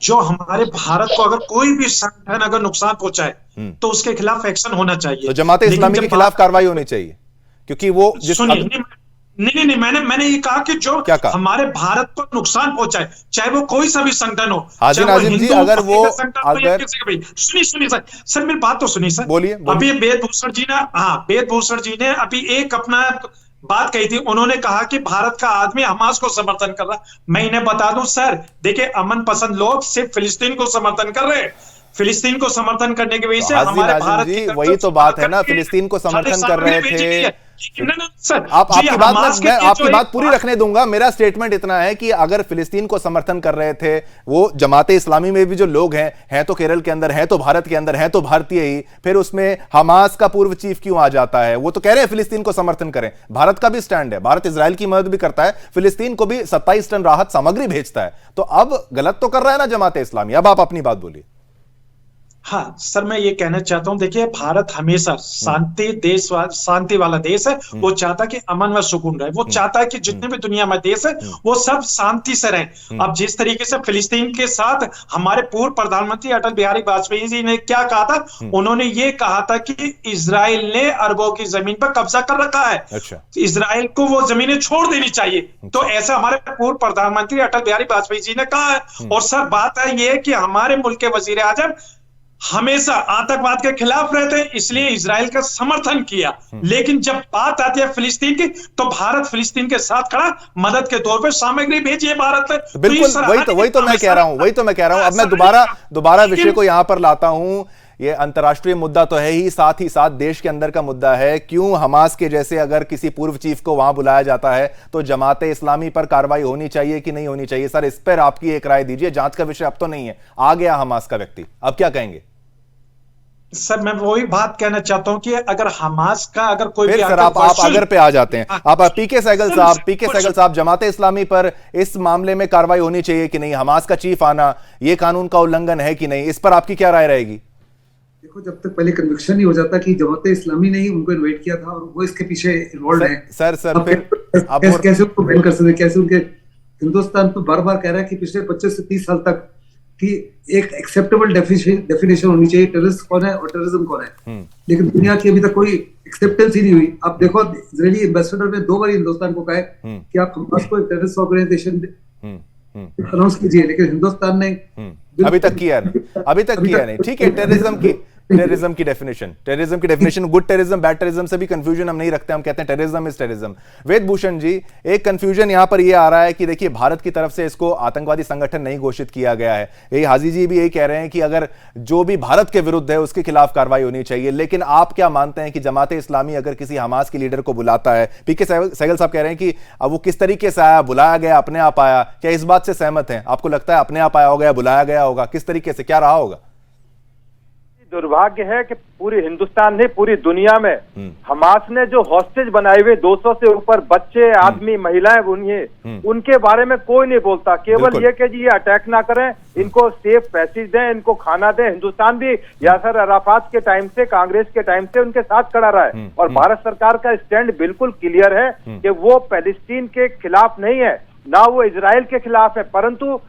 जो हमारे भारत को अगर कोई भी संगठन अगर नुकसान पहुंचाए, तो उसके खिलाफ एक्शन होना चाहिए. तो जमाते इस्लामी के खिलाफ कार्रवाई होनी चाहिए, क्योंकि वो नहीं, मैंने ये कहा कि जो हमारे भारत को नुकसान पहुंचाए, चाहे वो कोई सा भी संगठन हो. हाजी नाजिम जी, अगर वो सुनिए सर, मेरी बात तो सुनिए सर. बोलिए. अभी वेदभूषण जी ने अभी एक अपना बात कही थी, उन्होंने कहा कि भारत का आदमी हमास को समर्थन कर रहा। मैं इन्हें बता दूं सर, देखिए अमन पसंद लोग सिर्फ फिलिस्तीन को समर्थन कर रहे हैं। फिलिस्तीन को समर्थन करने की वजह से हमारे भारत जी वही तो बात है ना, फिलिस्तीन को समर्थन कर रहे थे। सर आपकी बात मैं आपकी बात पूरी रखने दूंगा। मेरा स्टेटमेंट इतना है कि अगर फिलिस्तीन को समर्थन कर रहे थे वो जमाते इस्लामी में भी जो लोग हैं तो केरल के अंदर, हैं तो भारत के अंदर, हैं तो भारतीय ही, फिर उसमें हमास का पूर्व चीफ क्यों आ जाता है? वो तो कह रहे हैं फिलिस्तीन को समर्थन करें। भारत का भी स्टैंड है, भारत इजराइल की मदद भी करता है, फिलिस्तीन को भी 27 टन राहत सामग्री भेजता है। तो अब गलत तो कर रहा है ना जमाते इस्लामी। अब आप अपनी बात बोलिए। हाँ सर, मैं ये कहना चाहता हूँ, देखिए भारत हमेशा शांति वाला देश है। वो चाहता है कि अमन व सुकून रहे। वो चाहता है कि जितने भी दुनिया में देश है वो सब शांति से रहें। अब जिस तरीके से फिलिस्तीन के साथ हमारे पूर्व प्रधानमंत्री अटल बिहारी वाजपेयी जी ने क्या कहा था, उन्होंने ये कहा था कि इजराइल ने अरबों की जमीन पर कब्जा कर रखा है। अच्छा। इजराइल को वो जमीनें छोड़ देनी चाहिए। तो ऐसा हमारे पूर्व प्रधानमंत्री अटल बिहारी वाजपेयी जी ने कहा है। और सर बात है ये कि हमारे मुल्क के वजीर आजम हमेशा आतंकवाद के खिलाफ रहते हैं, इसलिए इजराइल का समर्थन किया। लेकिन जब बात आती है फिलिस्तीन की, तो भारत फिलिस्तीन के साथ खड़ा, मदद के तौर पे सामग्री भेजी है भारत ने। बिल्कुल वही तो मैं कह रहा हूं। अब मैं दोबारा विषय को यहां पर लाता हूं। ये अंतर्राष्ट्रीय मुद्दा तो है ही, साथ ही साथ देश के अंदर का मुद्दा है। क्यों हमास के जैसे अगर किसी पूर्व चीफ को वहां बुलाया जाता है तो जमाते इस्लामी पर कार्रवाई होनी चाहिए कि नहीं होनी चाहिए? सर इस पर आपकी एक राय दीजिए। जांच का विषय अब तो नहीं है, आ गया हमास का व्यक्ति, अब क्या कहेंगे? सर मैं वही बात कहना चाहता हूं कि अगर हमास का अगर कोई भी सर आप अगर पे आ जाते हैं, आप पीके सहगल साहब जमाते इस्लामी पर इस मामले में कार्रवाई होनी चाहिए कि नहीं? हमास का चीफ आना ये कानून का उल्लंघन है कि नहीं? इस पर आपकी क्या राय रहेगी? देखो, जब तक पहले कन्विक्शन नहीं हो जाता कि जमाते इस्लामी ने ही उनको इन्वाइट किया था और वो इसके पीछे इन्वॉल्व है, सर फिर आप कैसे उनको बैन कर सकते? कैसे उनके हिंदुस्तान तो बार बार कह रहा है कि पिछले 25 से 30 साल तक कि एक एक्सेप्टेबल डेफिनेशन होनी चाहिए टेररिस्ट कौन है और टेररिज्म कौन है, लेकिन दुनिया की अभी तक कोई एक्सेप्टेंस ही नहीं हुई। आप देखो, इजरायली एम्बेसडर ने 2 बार हिंदुस्तान को कहा है कि आप हमास को टेररिस्ट ऑर्गेनाइजेशन अनाउंस कीजिए, लेकिन हिंदुस्तान ने अभी तक किया नहीं। ठीक है, टेररिज्म की definition good terrorism, bad terrorism से भी कंफ्यूजन हम नहीं रखते। हम कहते हैं टेररिज्म इज टेररिज्म। वेद भूषण जी, एक कंफ्यूजन यहां पर यह आ रहा है कि देखिए भारत की तरफ से इसको आतंकवादी संगठन नहीं घोषित किया गया है। यही हाजी जी भी यही कह रहे हैं कि अगर जो भी भारत के विरुद्ध है उसके खिलाफ कार्रवाई होनी चाहिए। लेकिन आप क्या मानते हैं कि जमाते इस्लामी अगर किसी हमास के लीडर को बुलाता है, पीके सहगल साहब कह रहे हैं कि अब वो किस तरीके से आया, बुलाया गया, अपने आप आया, क्या इस बात से सहमत हैं? आपको लगता है अपने आप आया होगा या बुलाया गया होगा? किस तरीके से क्या रहा होगा? दुर्भाग्य है कि पूरे हिंदुस्तान नहीं, पूरी दुनिया में हमास ने जो हॉस्टेज बनाए हुए 200 से ऊपर बच्चे, आदमी, महिलाएं, उनके बारे में कोई नहीं बोलता। केवल ये कि जी ये अटैक ना करें, इनको सेफ पैसेज दें, इनको खाना दें। हिंदुस्तान भी यासर अराफात के टाइम से, कांग्रेस के टाइम से उनके साथ खड़ा रहा है। और भारत सरकार का स्टैंड बिल्कुल क्लियर है कि वो पैलेस्टीन के खिलाफ नहीं है, ना वो इजराइल के खिलाफ है, परंतु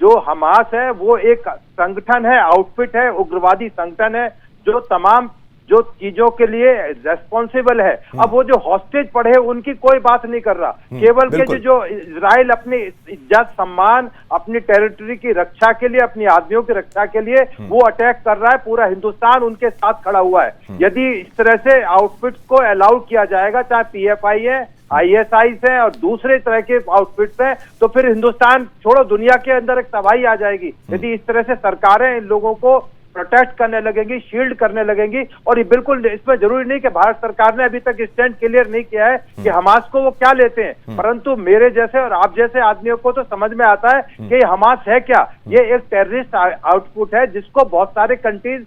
जो हमास है वो एक संगठन है, आउटफिट है, उग्रवादी संगठन है जो तमाम जो चीजों के लिए रेस्पॉन्सिबल है। अब वो जो हॉस्टेज पड़े उनकी कोई बात नहीं कर रहा, केवल के जो इजराइल अपनी इज्जत, सम्मान, अपनी टेरिटरी की रक्षा के लिए, अपनी आदमियों की रक्षा के लिए वो अटैक कर रहा है। पूरा हिंदुस्तान उनके साथ खड़ा हुआ है। यदि इस तरह से आउटफिट्स को अलाउ किया जाएगा, चाहे PFI है, ISI है और दूसरे तरह के आउटफिट्स हैं, तो फिर हिंदुस्तान छोड़ो दुनिया के अंदर एक तबाही आ जाएगी। यदि इस तरह से सरकारें इन लोगों को प्रोटेक्ट करने लगेंगी, शील्ड करने लगेंगी। और ये बिल्कुल इसमें जरूरी नहीं कि भारत सरकार ने अभी तक स्टैंड क्लियर नहीं किया है कि हमास को वो क्या लेते हैं, परंतु मेरे जैसे और आप जैसे आदमियों को तो समझ में आता है कि हमास है क्या। ये एक टेररिस्ट आउटपुट है जिसको बहुत सारे कंट्रीज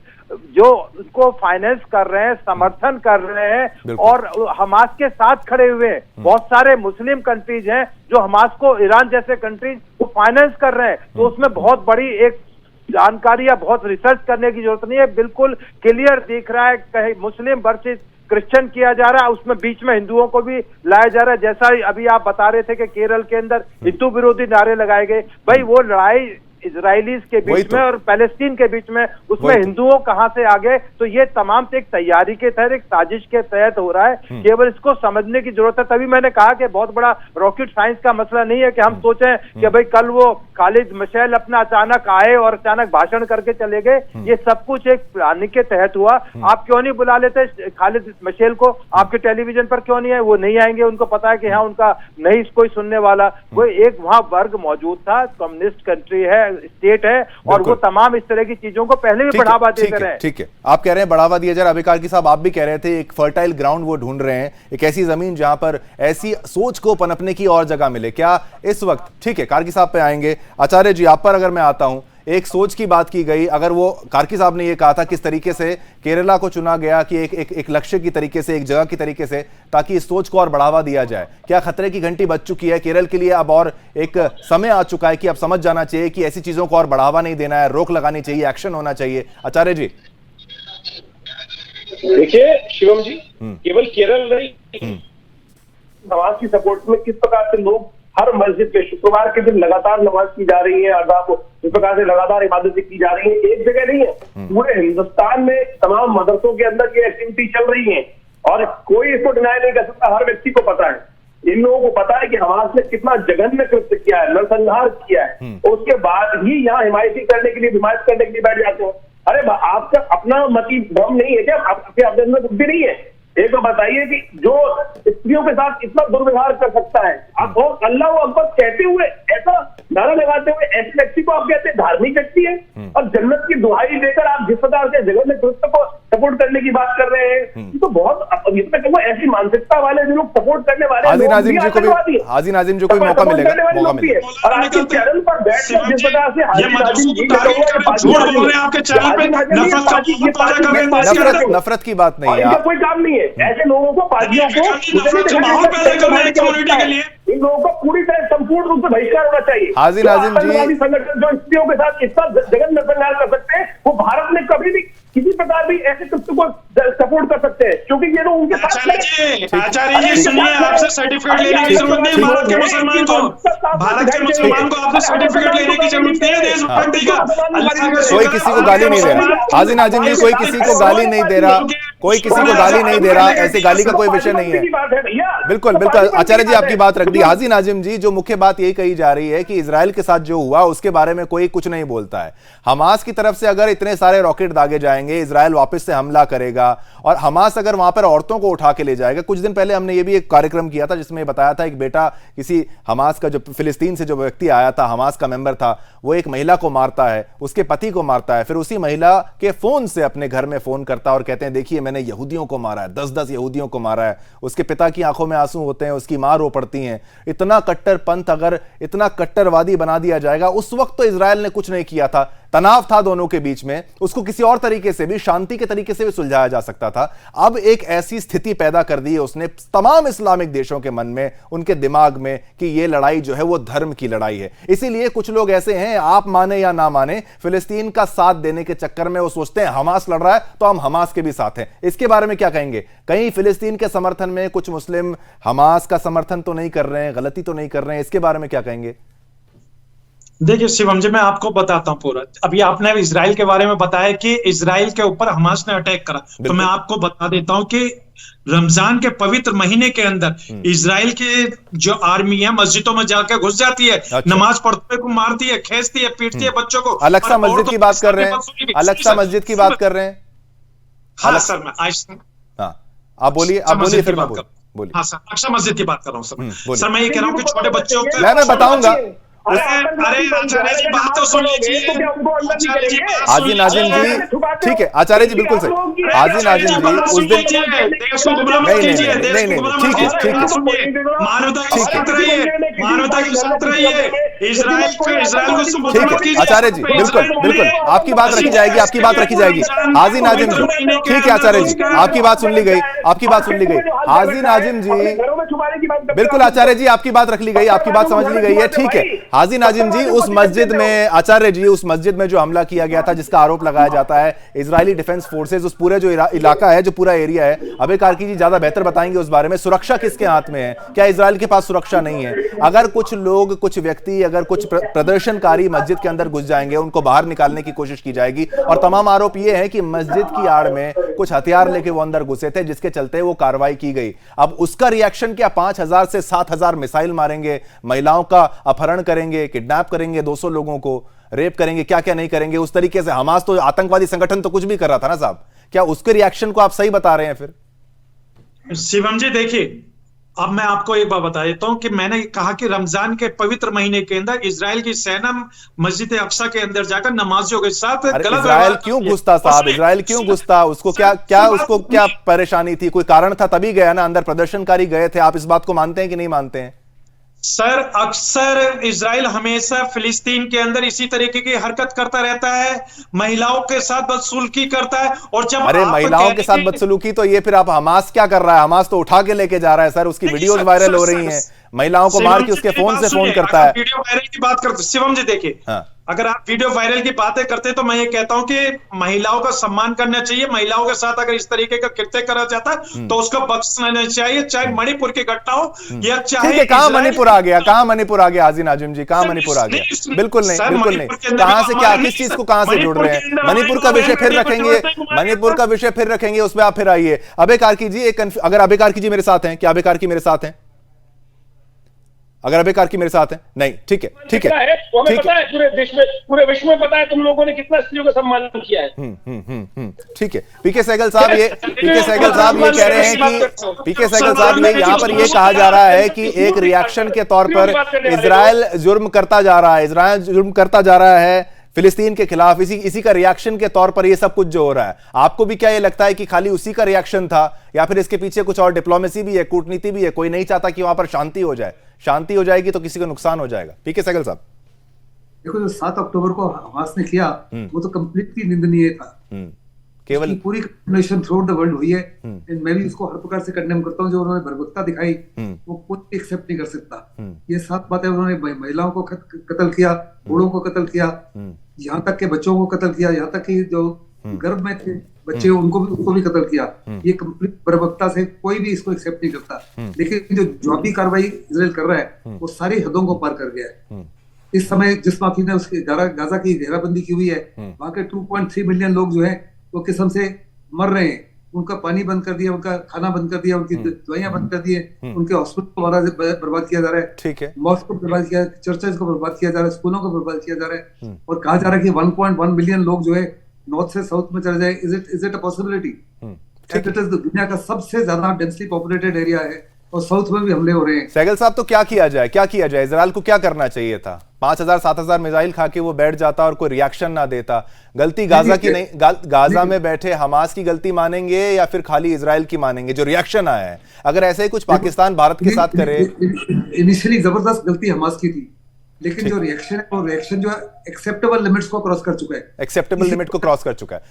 जो उसको फाइनेंस कर रहे हैं, समर्थन कर रहे हैं और हमास के साथ खड़े हुए हैं। बहुत सारे मुस्लिम कंट्रीज हैं जो हमास को, ईरान जैसे कंट्रीज को फाइनेंस कर रहे हैं। तो उसमें बहुत बड़ी एक जानकारी या बहुत रिसर्च करने की जरूरत नहीं है, बिल्कुल क्लियर दिख रहा है। कहीं मुस्लिम वर्सेस क्रिश्चियन किया जा रहा है, उसमें बीच में हिंदुओं को भी लाया जा रहा है। जैसा अभी आप बता रहे थे कि केरल के अंदर हिंदू विरोधी नारे लगाए गए, भाई वो लड़ाई इजरायलीज के बीच में और पैलेस्टीन के बीच में, उसमें हिंदुओं कहां से आ गए। तो ये तमाम एक तैयारी के तहत, एक साजिश के तहत हो रहा है। केवल इसको समझने की जरूरत है। तभी मैंने कहा कि बहुत बड़ा रॉकेट साइंस का मसला नहीं है कि हम सोचें कि भाई कल वो खालिद मशैल अपना अचानक आए और अचानक भाषण करके चले गए। ये सब कुछ एक प्लानिंग के तहत हुआ। आप क्यों नहीं बुला लेते खालिद मशैल को? आपके टेलीविजन पर क्यों नहीं है? वो नहीं आएंगे, उनको पता है कि हाँ उनका नहीं कोई सुनने वाला। वो एक वहां वर्ग मौजूद था, कम्युनिस्ट कंट्री है, स्टेट है, और वो तमाम इस तरह की चीजों को पहले भी बढ़ावा देते रहे। ठीक है, आप कह रहे हैं बढ़ावा दिया जा रहा है। अभी कार्की साहब आप भी कह रहे थे एक फर्टाइल ग्राउंड वो ढूंढ रहे हैं, एक ऐसी जमीन जहां पर ऐसी सोच को पनपने की और जगह मिले। क्या इस वक्त, ठीक है कार्की साहब पे आएंगे, आचार्य जी आप पर अगर मैं आता हूं, एक सोच की बात की गई, अगर वो कार्की साहब ने ये कहा था किस तरीके से केरला को चुना गया कि एक लक्ष्य की तरीके से, एक जगह की तरीके से, ताकि इस सोच को और बढ़ावा दिया जाए। क्या खतरे की घंटी बज चुकी है केरल के लिए अब, और एक समय आ चुका है कि अब समझ जाना चाहिए कि ऐसी चीजों को और बढ़ावा नहीं देना है, रोक लगानी चाहिए, एक्शन होना चाहिए? आचार्य जी। देखिए शिवम जी, केवल केरल नहीं, नमाज की सपोर्ट में किस प्रकार से लोग हर मस्जिद पे शुक्रवार के दिन लगातार नमाज की जा रही है, अदा को इस प्रकार से लगातार इबादतें की जा रही है। एक जगह नहीं है, पूरे हिंदुस्तान में तमाम मदरसों के अंदर ये एक्टिविटी चल रही है और कोई इसको डिनाई नहीं कर सकता। हर व्यक्ति को पता है, इन लोगों को पता है कि हमास ने कितना जघन्य कृत्य किया है, नरसंहार किया है, और उसके बाद ही यहाँ हिमायती करने के लिए, हिमायत करने के लिए बैठ जाते हैं। अरे आपका अपना मती दम नहीं है क्या? आपके अपने अंदर बुद्धि नहीं है? एक तो बताइए कि जो स्त्रियों के साथ इतना दुर्व्यवहार कर सकता है, आप बहुत अल्लाह अकबर कहते हुए, ऐसा नारा लगाते हुए ऐसे व्यक्ति को आप कहते हैं धार्मिक व्यक्ति है, और जन्नत की दुहाई देकर आप जिस प्रकार से जगन्य कृत्य को सपोर्ट करने की बात कर रहे हैं, तो बहुत ऐसी मानसिकता वाले जो लोग सपोर्ट करने वाले हाजी नाजिम जी को भी मौका मिलेगा, मौका मिलेगा। और आपके चैनल पर बैठकर जिस प्रकार से नफरत की बात नहीं है, कोई काम नहीं है। ऐसे लोगों को, पार्टियों को, इन लोगों को पूरी तरह संपूर्ण रूप से बहिष्कार होना चाहिए। हाजी नाजिम जी, संगठन जो स्त्रियों के साथ इतना जघन्य नरसंहार कर सकते हैं, वो भारत में कभी भी किसी प्रकार भी ऐसे कृत्य को सपोर्ट कर सकते हैं, क्योंकि ये लोग उनके साथ। आचार्य जी सुनिए, आपसे सर्टिफिकेट लेने की जरूरत नहीं। भारत के मुसलमान को आपसे सर्टिफिकेट लेने की जरूरत नहीं है देशभक्ति का। कोई किसी को गाली नहीं दे रहा। हाजी नाजिम जी, कोई किसी को गाली नहीं दे रहा, कोई किसी को गाली नहीं दे रहा, ऐसे गाली का कोई विषय नहीं है। बिल्कुल बिल्कुल, आचार्य जी आपकी बात रख दी। हाजी नाजिम जी, जो मुख्य बात यही कही जा रही है कि इजराइल के साथ जो हुआ उसके बारे में कोई कुछ नहीं बोलता है। हमास की तरफ से अगर इतने सारे रॉकेट दागे जाएंगे, इजराइल वापस से हमला करेगा, और हमास अगर वहां पर औरतों को उठा के ले जाएगा। कुछ दिन पहले हमने ये भी एक कार्यक्रम किया था जिसमें बताया था एक बेटा किसी हमास का, जो फिलिस्तीन से जो व्यक्ति आया था, हमास का मेंबर था, वो एक महिला को मारता है, उसके पति को मारता है, फिर उसी महिला के फोन से अपने घर में फोन करता है और कहते हैं देखिए मैंने यहूदियों को मारा है, 10-10 यहूदियों को मारा है। उसके पिता की आंखों में आंसू होते हैं, उसकी मां रो पड़ती हैं। इतना कट्टरपंथ अगर इतना कट्टरवादी बना दिया जाएगा, उस वक्त तो इजराइल ने कुछ नहीं किया था, तनाव था दोनों के बीच में, उसको किसी और तरीके से भी, शांति के तरीके से भी सुलझाया जा सकता था। अब एक ऐसी स्थिति पैदा कर दी है उसने तमाम इस्लामिक देशों के मन में, उनके दिमाग में, कि ये लड़ाई जो है वो धर्म की लड़ाई है। इसीलिए कुछ लोग ऐसे हैं, आप माने या ना माने, फिलिस्तीन का साथ देने के चक्कर में वो सोचते हैं हमास लड़ रहा है तो हम हमास के भी साथ हैं। इसके बारे में क्या कहेंगे? कहीं फिलिस्तीन के समर्थन में कुछ मुस्लिम हमास का समर्थन तो नहीं कर रहे हैं, गलती तो नहीं कर रहे हैं, इसके बारे में क्या कहेंगे? देखिए शिवम जी, मैं आपको बताता हूं पूरा। अभी आपने इजराइल के बारे में बताया कि इजराइल के ऊपर हमास ने अटैक करा, तो मैं आपको बता देता हूं कि रमजान के पवित्र महीने के अंदर इजराइल के जो आर्मी है मस्जिदों में जाकर घुस जाती है, नमाज पढ़ते को मारती है, खींचती है, पीटती है बच्चों को। अल-अक्सा मस्जिद की बात कर रहे हैं, अल-अक्सा मस्जिद की बात कर रहे हैं। हाँ सर, मैं आज आप बोलिए फिर मैं बोलिए। हाँ सर, अक्सा मस्जिद की बात कर रहा हूँ सर। मैं ये कह रहा हूँ कि छोटे बच्चों को मैं बताऊंगा। अरे आचार्य जी बात तो सुन लीजिए। हाजी नाजिम जी, ठीक है आचार्य जी, बिल्कुल सही। हाजी नाजिम जी उस दिन नहीं, मानवता के साथ रहिए, इजराइल को ठीक है आचार्य जी, बिल्कुल आपकी बात रखी जाएगी, आपकी बात रखी जाएगी। हाजी नाजिम जी, ठीक है आचार्य जी, आपकी बात सुन ली गई, आपकी बात सुन ली गई। हाजी नाजिम जी, बिल्कुल आचार्य जी, आपकी बात रख ली गई, आपकी बात समझ ली गई है, ठीक है। हाजी नाजिम जी, उस मस्जिद में, आचार्य जी, उस मस्जिद में जो हमला किया गया था, जिसका आरोप लगाया जाता है इजरायली डिफेंस फोर्सेज, उस पूरे जो इलाका है, जो पूरा एरिया है, अबे कार्की जी ज्यादा बेहतर बताएंगे उस बारे में। सुरक्षा किसके हाथ में है? क्या इजराइल के पास सुरक्षा नहीं है? अगर कुछ लोग, कुछ व्यक्ति, अगर कुछ प्रदर्शनकारी मस्जिद के अंदर घुस जाएंगे, उनको बाहर निकालने की कोशिश की जाएगी, और तमाम आरोप ये है कि मस्जिद की आड़ में कुछ हथियार लेके वो अंदर घुसे थे, जिसके चलते वो कार्रवाई की गई। अब उसका रिएक्शन क्या? 5000 से 7000 मिसाइल मारेंगे, महिलाओं का अपहरण करेंगे, किडनैप करेंगे, 200 लोगों को रेप करेंगे, क्या क्या नहीं करेंगे, उस तरीके से। हमास तो आतंकवादी संगठन तो कुछ भी कर रहा था ना साहब, क्या उसके रिएक्शन को आप सही बता रहे हैं फिर? शिवम जी देखिए, अब मैं आपको एक बात बता देता हूं कि मैंने कहा कि रमजान के पवित्र महीने के अंदर इजराइल की सेना मस्जिद अक्सा के अंदर जाकर नमाजियों के साथ गलत इजराइल क्यों घुसता साहब? इजराइल क्यों घुसता? उसको क्या परेशानी थी? कोई कारण था तभी गया ना अंदर? प्रदर्शनकारी गए थे। आप इस बात को मानते हैं कि नहीं मानते हैं? सर, अक्सर इजराइल हमेशा फिलिस्तीन के अंदर इसी तरीके की हरकत करता रहता है, महिलाओं के साथ बदसलूकी करता है। और जब अरे महिलाओं के साथ बदसलूकी तो ये फिर आप हमास क्या कर रहा है? हमास तो उठा के लेके जा रहा है सर, उसकी वीडियोस वायरल हो रही हैं, महिलाओं को मार के उसके फोन से फोन करता है। वीडियो वायरल की बात करते शिवम जी देखिए, अगर आप वीडियो वायरल की बातें करते हैं तो मैं ये कहता हूं कि महिलाओं का सम्मान करना चाहिए। महिलाओं के साथ अगर इस तरीके का कृत्य करा जाता है तो उसको बख्शना नहीं चाहिए, चाहे मणिपुर की घटना हो या चाहे। कहां मणिपुर आ गया? कहां मणिपुर आ गया? हाजी नाजिम जी, कहां मणिपुर आ गया? बिल्कुल नहीं, बिल्कुल नहीं। कहां से क्या, किस चीज को कहां से जोड़ रहे हैं? मणिपुर का विषय फिर रखेंगे, मणिपुर का विषय फिर रखेंगे, उसमें आप फिर आइए। अबे कार्की जी, अगर अबे कार्की जी मेरे साथ हैं, क्या अबे कार्की मेरे साथ हैं? अगर अबे कार्की मेरे साथ है? नहीं, ठीक है, ठीक है, ठीक है। पूरे देश में, पूरे विश्व में पता है तुम लोगों ने कितना स्त्रियों का सम्मान किया है। ठीक है। पीके सहगल साहब ये कह रहे हैं कि पीके सहगल साहब ये यहाँ पर ये कहा जा रहा है कि एक रिएक्शन के तौर पर इजराइल जुर्म करता जा रहा है, इजराइल जुर्म करता जा रहा है फिलिस्तीन के खिलाफ, इसी का रिएक्शन के तौर पर ये सब कुछ जो हो रहा है। आपको भी क्या ये लगता है कि खाली उसी का रिएक्शन था, या फिर इसके पीछे कुछ और डिप्लोमेसी भी है, कूटनीति भी है? कोई नहीं चाहता कि वहां पर शांति हो जाए, शांति हो जाएगी तो किसी को नुकसान हो जाएगा। पीके सहगल साहब देखो, जो 7 अक्टूबर को हमास ने किया वो तो कंप्लीटली निंदनीय था। केवल पूरी कंडेमनेशन थ्रू द वर्ल्ड हुई है, एंड मैं भी उसको हर प्रकार से कंडेम करता हूं। जो उन्होंने बर्बरता दिखाई वो कोई एक्सेप्ट नहीं कर सकता। ये 7 बातें, उन्होंने महिलाओं को कत्ल किया, बूढ़ों को कत्ल किया, यहाँ तक के बच्चों को कत्ल किया, यहाँ तक कि जो गर्भ में थे बच्चे उनको भी कत्ल किया। ये कंप्लीट बर्बरता से कोई भी इसको एक्सेप्ट नहीं करता। लेकिन जो जवाबी कार्रवाई इजराइल कर रहा है वो सारी हदों को पार कर गया है। इस समय जिस माफी ने उसकी गाजा की घेराबंदी की हुई है, वहां के 2.3 मिलियन लोग जो है वो किस्म से मर रहे हैं। उनका पानी बंद कर दिया, उनका खाना बंद कर दिया, उनकी दवाइयां बंद कर दी है, उनके हॉस्पिटल को बर्बाद किया जा रहा है, ठीक है, मॉस्क को बर्बाद किया, चर्चेज को बर्बाद किया जा रहा है, स्कूलों को बर्बाद किया जा रहा है, और कहा जा रहा है कि 1.1 मिलियन लोग जो है नॉर्थ से साउथ में चले जाए। Is it a possibility? It is दुनिया का सबसे ज्यादा डेंसली पॉपुलेटेड एरिया है और साउथ में भी हमले हो रहे हैं। सहगल साहब, तो क्या किया जाए, क्या किया जाए? इजराइल को क्या करना चाहिए था? 5000-7000 मिसाइल खा के वो बैठ जाता और कोई रिएक्शन ना देता। गलती गाजा की नहीं, गाजा में बैठे हमास की गलती मानेंगे या फिर खाली इजराइल की मानेंगे जो रिएक्शन आया है? अगर ऐसे ही कुछ पाकिस्तान भारत के साथ करे। इनिशियली जबरदस्त गलती हमास की थी, लेकिन जो रिएक्शन है वो रिएक्शन जो है एक्सेप्टेबल लिमिट्स को क्रॉस कर चुका है, एक्सेप्टेबल लिमिट को क्रॉस कर चुका है।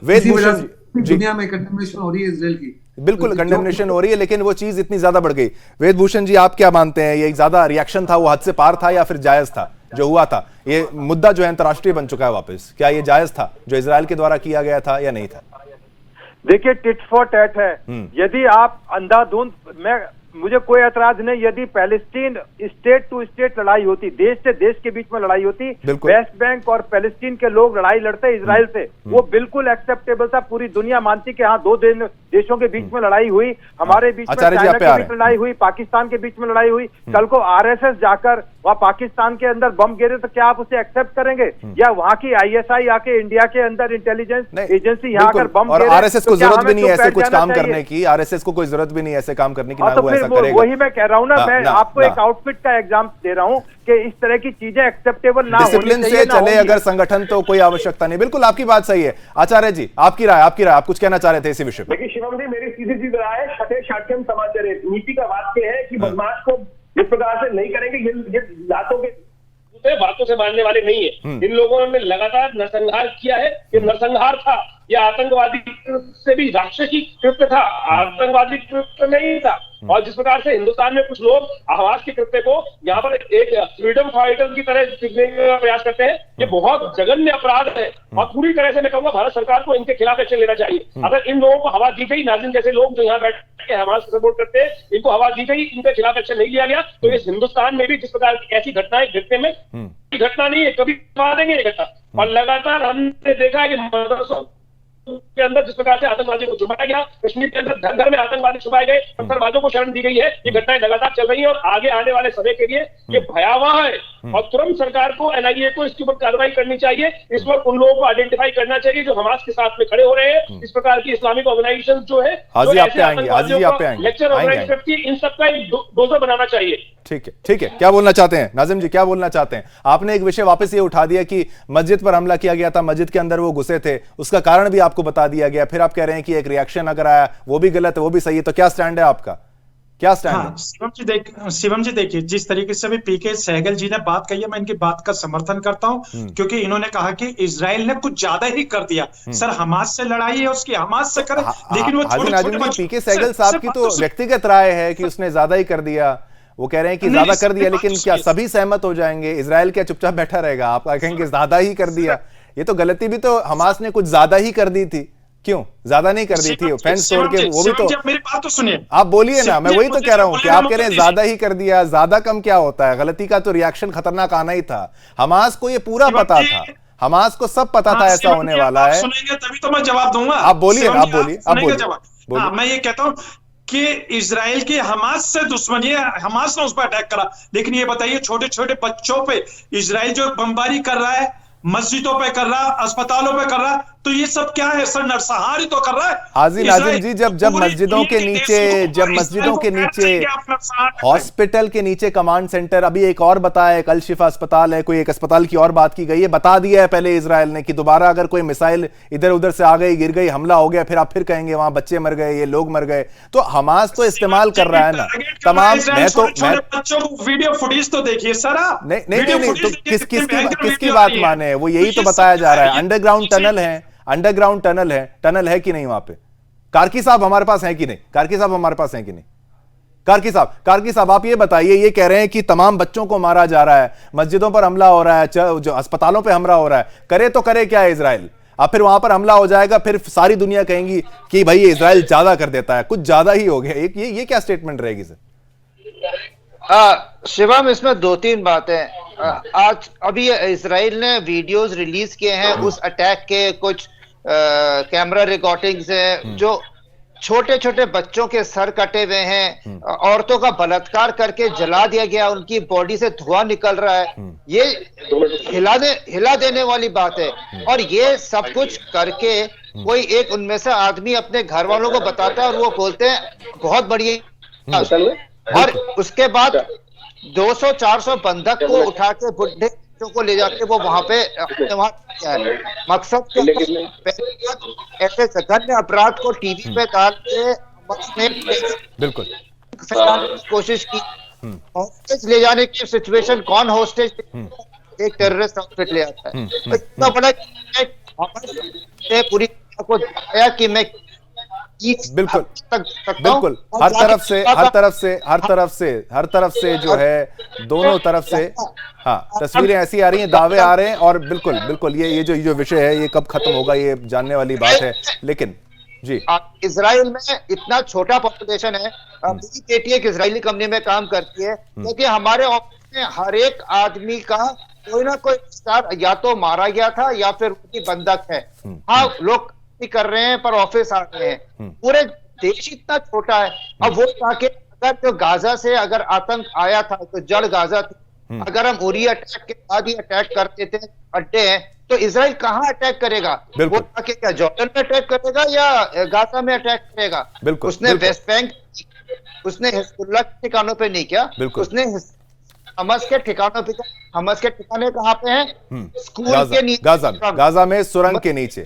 वेदभूषण जी, दुनिया में कंडेमनेशन हो रही है इजराइल की, बिल्कुल कंडेमनेशन हो रही है, लेकिन वो चीज इतनी ज्यादा बढ़ गई। वेदभूषण जी, आप क्या मानते हैं? ये एक ज्यादा रिएक्शन था, वो हद से पार था, या फिर जायज था जो हुआ था? ये मुद्दा जो है अंतर्राष्ट्रीय बन चुका है वापस, क्या ये जायज था जो इजराइल के द्वारा किया गया था या नहीं था? देखिए, टिट फॉर टैट है। यदि आप अंधाधुंध, मुझे कोई ऐतराज नहीं यदि पैलेस्टीन स्टेट टू स्टेट लड़ाई होती, देश से देश के बीच में लड़ाई होती, वेस्ट बैंक और पैलेस्टीन के लोग लड़ाई लड़ते इजराइल से, वो बिल्कुल एक्सेप्टेबल था। पूरी दुनिया मानती कि हाँ, दो देशों के बीच में लड़ाई हुई, हमारे बीच में चाइना के बीच लड़ाई हुई, पाकिस्तान के बीच में लड़ाई हुई। कल को आरएसएस जाकर वहाँ पाकिस्तान के अंदर बम गिरे तो क्या आप उसे एक्सेप्ट करेंगे? या वहाँ की आईएसआई आके इंडिया के अंदर इंटेलिजेंस एजेंसी यहाँ आकर बम गिरे, आरएसएस को जरूरत भी नहीं है ऐसे कुछ काम करने की, आरएसएस को कोई जरूरत भी नहीं है ऐसे काम करने की, ना वो ऐसा करेगा। वही मैं कह रहा हूँ ना, मैं आपको एक आउटफिट का एग्जाम दे रहा हूँ कि इस तरह की चीजें एक्सेप्टेबल ना होनी चाहिए। डिसिप्लिन से चले अगर संगठन तो कोई आवश्यकता नहीं। बिल्कुल आपकी बात सही है। आचार्य जी, आपकी राय, आप कुछ कहना चाह रहे थे इसी विषय पर? देखिए शिवम जी, मेरी सीधी राय है, शते शाठ्यम समाचारे नीति का वाक्य है कि बदमाश को इस प्रकार से नहीं करेंगे। ये लातों के बातों से मानने वाले नहीं है। इन लोगों ने लगातार नरसंहार किया है, ये नरसंहार था, ये आतंकवादी से भी राक्षसी कृत्य था, आतंकवादी कृत्य नहीं था। और जिस प्रकार से हिंदुस्तान में कुछ लोग हमास के कृत्य को यहाँ पर एक फ्रीडम फाइटर की तरह दिखने का प्रयास करते हैं, ये बहुत जघन्य अपराध है। और पूरी तरह से मैं कहूंगा भारत सरकार को इनके खिलाफ एक्शन लेना चाहिए। अगर इन लोगों को हवा दी गई, नाज़िम जैसे लोग जो यहाँ बैठ के हमास को सपोर्ट करते हैं, इनको हवा दी गई, इनके खिलाफ एक्शन नहीं लिया गया, तो इस हिंदुस्तान में भी जिस प्रकार की ऐसी घटनाएं घटने में घटना नहीं है, कभी करवा देंगे ये घटना। और लगातार हमने देखा है कि मदरसों के अंदर जिस प्रकार से आतंकवादी को छुपाया गया, कश्मीर के अंदर घर घर में आतंकवादी छुपाए गए, पत्थरबाजों को शरण दी गई है, ये घटनाएं लगातार चल रही है और आगे आने वाले समय के लिए ये भयावह है। और तुरंत सरकार को, एनआईए को इसके ऊपर कार्रवाई करनी चाहिए। इस वक्त उन लोगों को आइडेंटिफाई करना चाहिए जो हमास के साथ में खड़े हो रहे हैं। इस प्रकार की इस्लामिक ऑर्गेनाइजेशन जो है, हाजी आप पे आएंगे, हाजी जी आप पे आएंगे, लेक्चर ऑर्गेनाइज करती है, इन सबका एक डोजर बनाना चाहिए। ठीक है, ठीक है, क्या बोलना चाहते हैं नाज़िम जी, क्या बोलना चाहते हैं? आपने एक विषय वापस ये उठा दिया कि मस्जिद पर हमला किया गया था, मस्जिद के अंदर वो घुसे थे, उसका कारण भी आपको बता दिया गया, फिर आप कह रहे हैं कि एक रिएक्शन अगर आया वो भी गलत है, वो भी सही है, तो क्या स्टैंड है आपका, क्या स्टैंड है? शिवम जी देखिए, जिस तरीके से भी पीके सहगल जी ने बात कही है, मैं इनकी बात का समर्थन करता हूं, क्योंकि इन्होंने कहा कि इजराइल ने कुछ ज्यादा ही कर दिया। सर, हमास से लड़ाई है, उसकी हमास से करे, लेकिन वो छोटे पीके सहगल साहब की तो व्यक्तिगत राय है कि उसने ज्यादा ही कर दिया, वो कह रहे हैं कि ज्यादा कर दिया, लेकिन क्या सभी सहमत हो जाएंगे? इजराइल क्या चुपचाप बैठा रहेगा? आप कहेंगे ज्यादा ही कर दिया, ये तो गलती भी तो हमास ने कुछ ज्यादा ही कर दी थी, क्यों ज्यादा नहीं कर दी थी? फेंस तोड़ के वो भी तो, मेरी बात तो सुनिए, आप बोलिए ना, मैं वही तो कह रहा हूं कि आप कह रहे हैं ज्यादा ही कर दिया, ज्यादा कम क्या होता है? गलती का तो रिएक्शन खतरनाक आना ही था। हमास को ये पूरा पता था, हमास को सब पता था ऐसा होने वाला है। सुनेंगे तभी तो मैं जवाब दूंगा। आप बोलिए, आप बोलिए, आप बोलिए। मैं ये कहता हूँ कि इजराइल की हमास से दुश्मनी है, हमास ने उस पर अटैक करा, लेकिन ये बताइए छोटे छोटे बच्चों पे इजराइल जो बमबारी कर रहा है, मस्जिदों पे कर रहा, अस्पतालों पे कर रहा, तो ये सब क्या है सर? नरसंहार तो कर रहा है। हाजी नाज़िम जी, जब मस्जिदों के नीचे, जब मस्जिदों के नीचे, हॉस्पिटल के नीचे कमांड सेंटर, अभी एक और बताया, एक अल शिफा अस्पताल है, कोई एक अस्पताल की और बात की गई है, बता दिया है पहले इजराइल ने कि दोबारा अगर कोई मिसाइल इधर उधर से आ गई, गिर गई, हमला हो गया, फिर आप फिर कहेंगे वहां बच्चे मर गए, ये लोग मर गए। तो हमास तो इस्तेमाल कर रहा है ना तमाम। मैं बच्चों को वीडियो फुटेज तो देखिए सर आप। नहीं, तो किसकी बात माने? वो यही तो बताया जा रहा है, अंडरग्राउंड टनल है, अंडरग्राउंड टनल है कि नहीं वहां पे? कार्की साहब हमारे पास है कि नहीं? कार्की साहब हमारे पास है कि नहीं? कार्की साहब आप ये बताइए, ये कह रहे हैं कि तमाम बच्चों को मारा जा रहा है, मस्जिदों पर हमला हो रहा है, जो अस्पतालों पे हमला हो रहा है, करे तो करे क्या है इजराइल? अब फिर वहां पर हमला हो जाएगा, फिर सारी दुनिया कहेंगी कि भाई ये इजराइल ज्यादा कर देता है, कुछ ज्यादा ही हो गया। ये क्या स्टेटमेंट रहेगी सर? शिवम, इसमें दो तीन बातें। आज अभी इजराइल ने वीडियोस रिलीज किए हैं उस अटैक के, कुछ कैमरा रिकॉर्डिंग्स हैं, जो छोटे छोटे बच्चों के सर कटे हुए हैं, औरतों का बलात्कार करके जला दिया गया, उनकी बॉडी से धुआं निकल रहा है। ये हिला देने वाली बात है। और ये सब कुछ करके कोई एक उनमें से आदमी अपने घर वालों को बताता है और वो बोलते हैं बहुत बढ़िया। और उसके बाद 200-400 बंधक को उठा के बुढ़े को ले जाके वो वहां पे मकसद ऐसे जघन्य अपराध को टीवी पे डाल के बिल्कुल कोशिश की। हॉस्टेज ले जाने की सिचुएशन, कौन हॉस्टेज? एक टेररिस्ट आउटफिट ले आता है। तो इतना बड़ा पूरी को दिखाया कि मैं बिल्कुल हर तरफ से जो है, दोनों तरफ से हाँ तस्वीरें ऐसी आ रही हैं, दावे आ रहे हैं, और बिल्कुल ये जो विषय है ये कब खत्म होगा ये जानने वाली बात है। लेकिन जी, इजराइल में इतना छोटा पॉपुलेशन है, मेरी बेटी एक इजरायली कंपनी में काम करती है, क्योंकि हमारे ऑफिस में हर एक आदमी का कोई ना कोई स्टार या तो मारा गया था या फिर उनकी बंधक है। हाँ, लोग कर रहे हैं पर ऑफिस आ रहे हैं। पूरे देश इतना छोटा है। अब वो जाके अगर जो गाजा से अगर आतंक आया था तो जड़ गाजा थी, अगर हम उरी अटैक के बाद ही अटैक करते थे, अड्डे हैं, तो इजराइल कहां अटैक करेगा? वो जाके क्या जॉर्डन में अटैक करेगा या गाजा में अटैक करेगा? उसने वेस्ट बैंक, उसने हिजबुल्लाह के ठिकानों पे नहीं किया, उसने हमास के ठिकानों पे हमास के ठिकाने कहाँ पे हैं? स्कूल गाजा, के नीचे, गाजा में सुरंग के नीचे।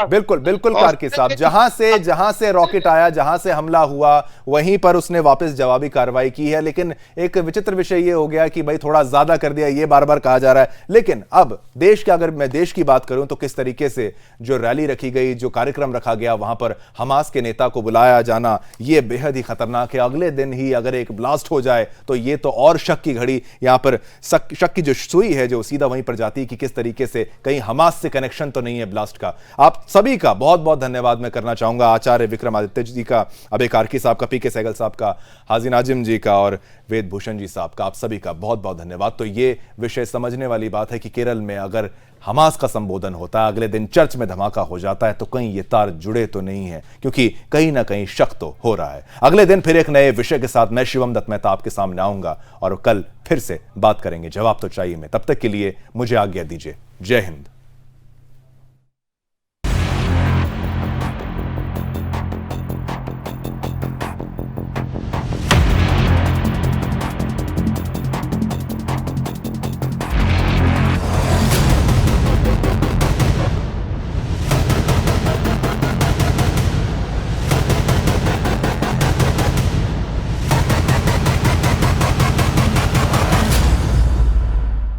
बिल्कुल बिल्कुल कार्की साहब, जहां से रॉकेट आया, जहां से हमला हुआ, वहीं पर उसने वापस जवाबी कार्रवाई की है। लेकिन एक विचित्र विषय ये हो गया कि भाई थोड़ा ज्यादा कर दिया, ये बार बार कहा जा रहा है। लेकिन अब देश का, अगर मैं देश की बात करूं तो किस तरीके से जो रैली रखी गई, जो कार्यक्रम रखा गया, वहां पर हमास के नेता को बुलाया जाना, यह बेहद ही खतरनाक है। अगले दिन ही अगर एक ब्लास्ट हो जाए तो यह तो और शक की घड़ी, यहां पर शक की जो सुई है जो सीधा वहीं पर जाती है कि किस तरीके से कहीं हमास से कनेक्शन तो नहीं है ब्लास्ट का। आप सभी का बहुत बहुत धन्यवाद मैं करना चाहूंगा, आचार्य विक्रमादित्य जी का, अभय कार्की साहब का, पीके सहगल साहब का, हाजी नाजिम जी का और वेद भूषण जी साहब का, आप सभी का बहुत बहुत धन्यवाद। तो ये विषय समझने वाली बात है कि केरल में अगर हमास का संबोधन होता है, अगले दिन चर्च में धमाका हो जाता है, तो कहीं ये तार जुड़े तो नहीं है, क्योंकि कहीं ना कहीं शक तो हो रहा है। अगले दिन फिर एक नए विषय के साथ मैं शिवम दत्त मेहता आपके सामने आऊंगा और कल फिर से बात करेंगे जवाब तो चाहिए में। तब तक के लिए मुझे आज्ञा दीजिए। जय हिंद।